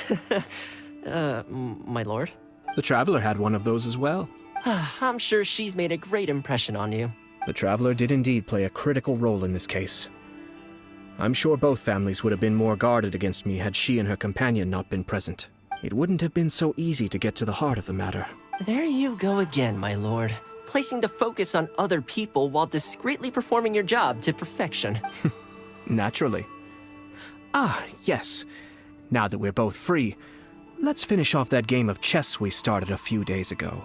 My lord? The Traveler had one of those as well. I'm sure she's made a great impression on you. The Traveler did indeed play a critical role in this case. I'm sure both families would have been more guarded against me had she and her companion not been present. It wouldn't have been so easy to get to the heart of the matter. There you go again, my lord. Placing the focus on other people while discreetly performing your job to perfection. Naturally. Ah, yes. Now that we're both free, let's finish off that game of chess we started a few days ago.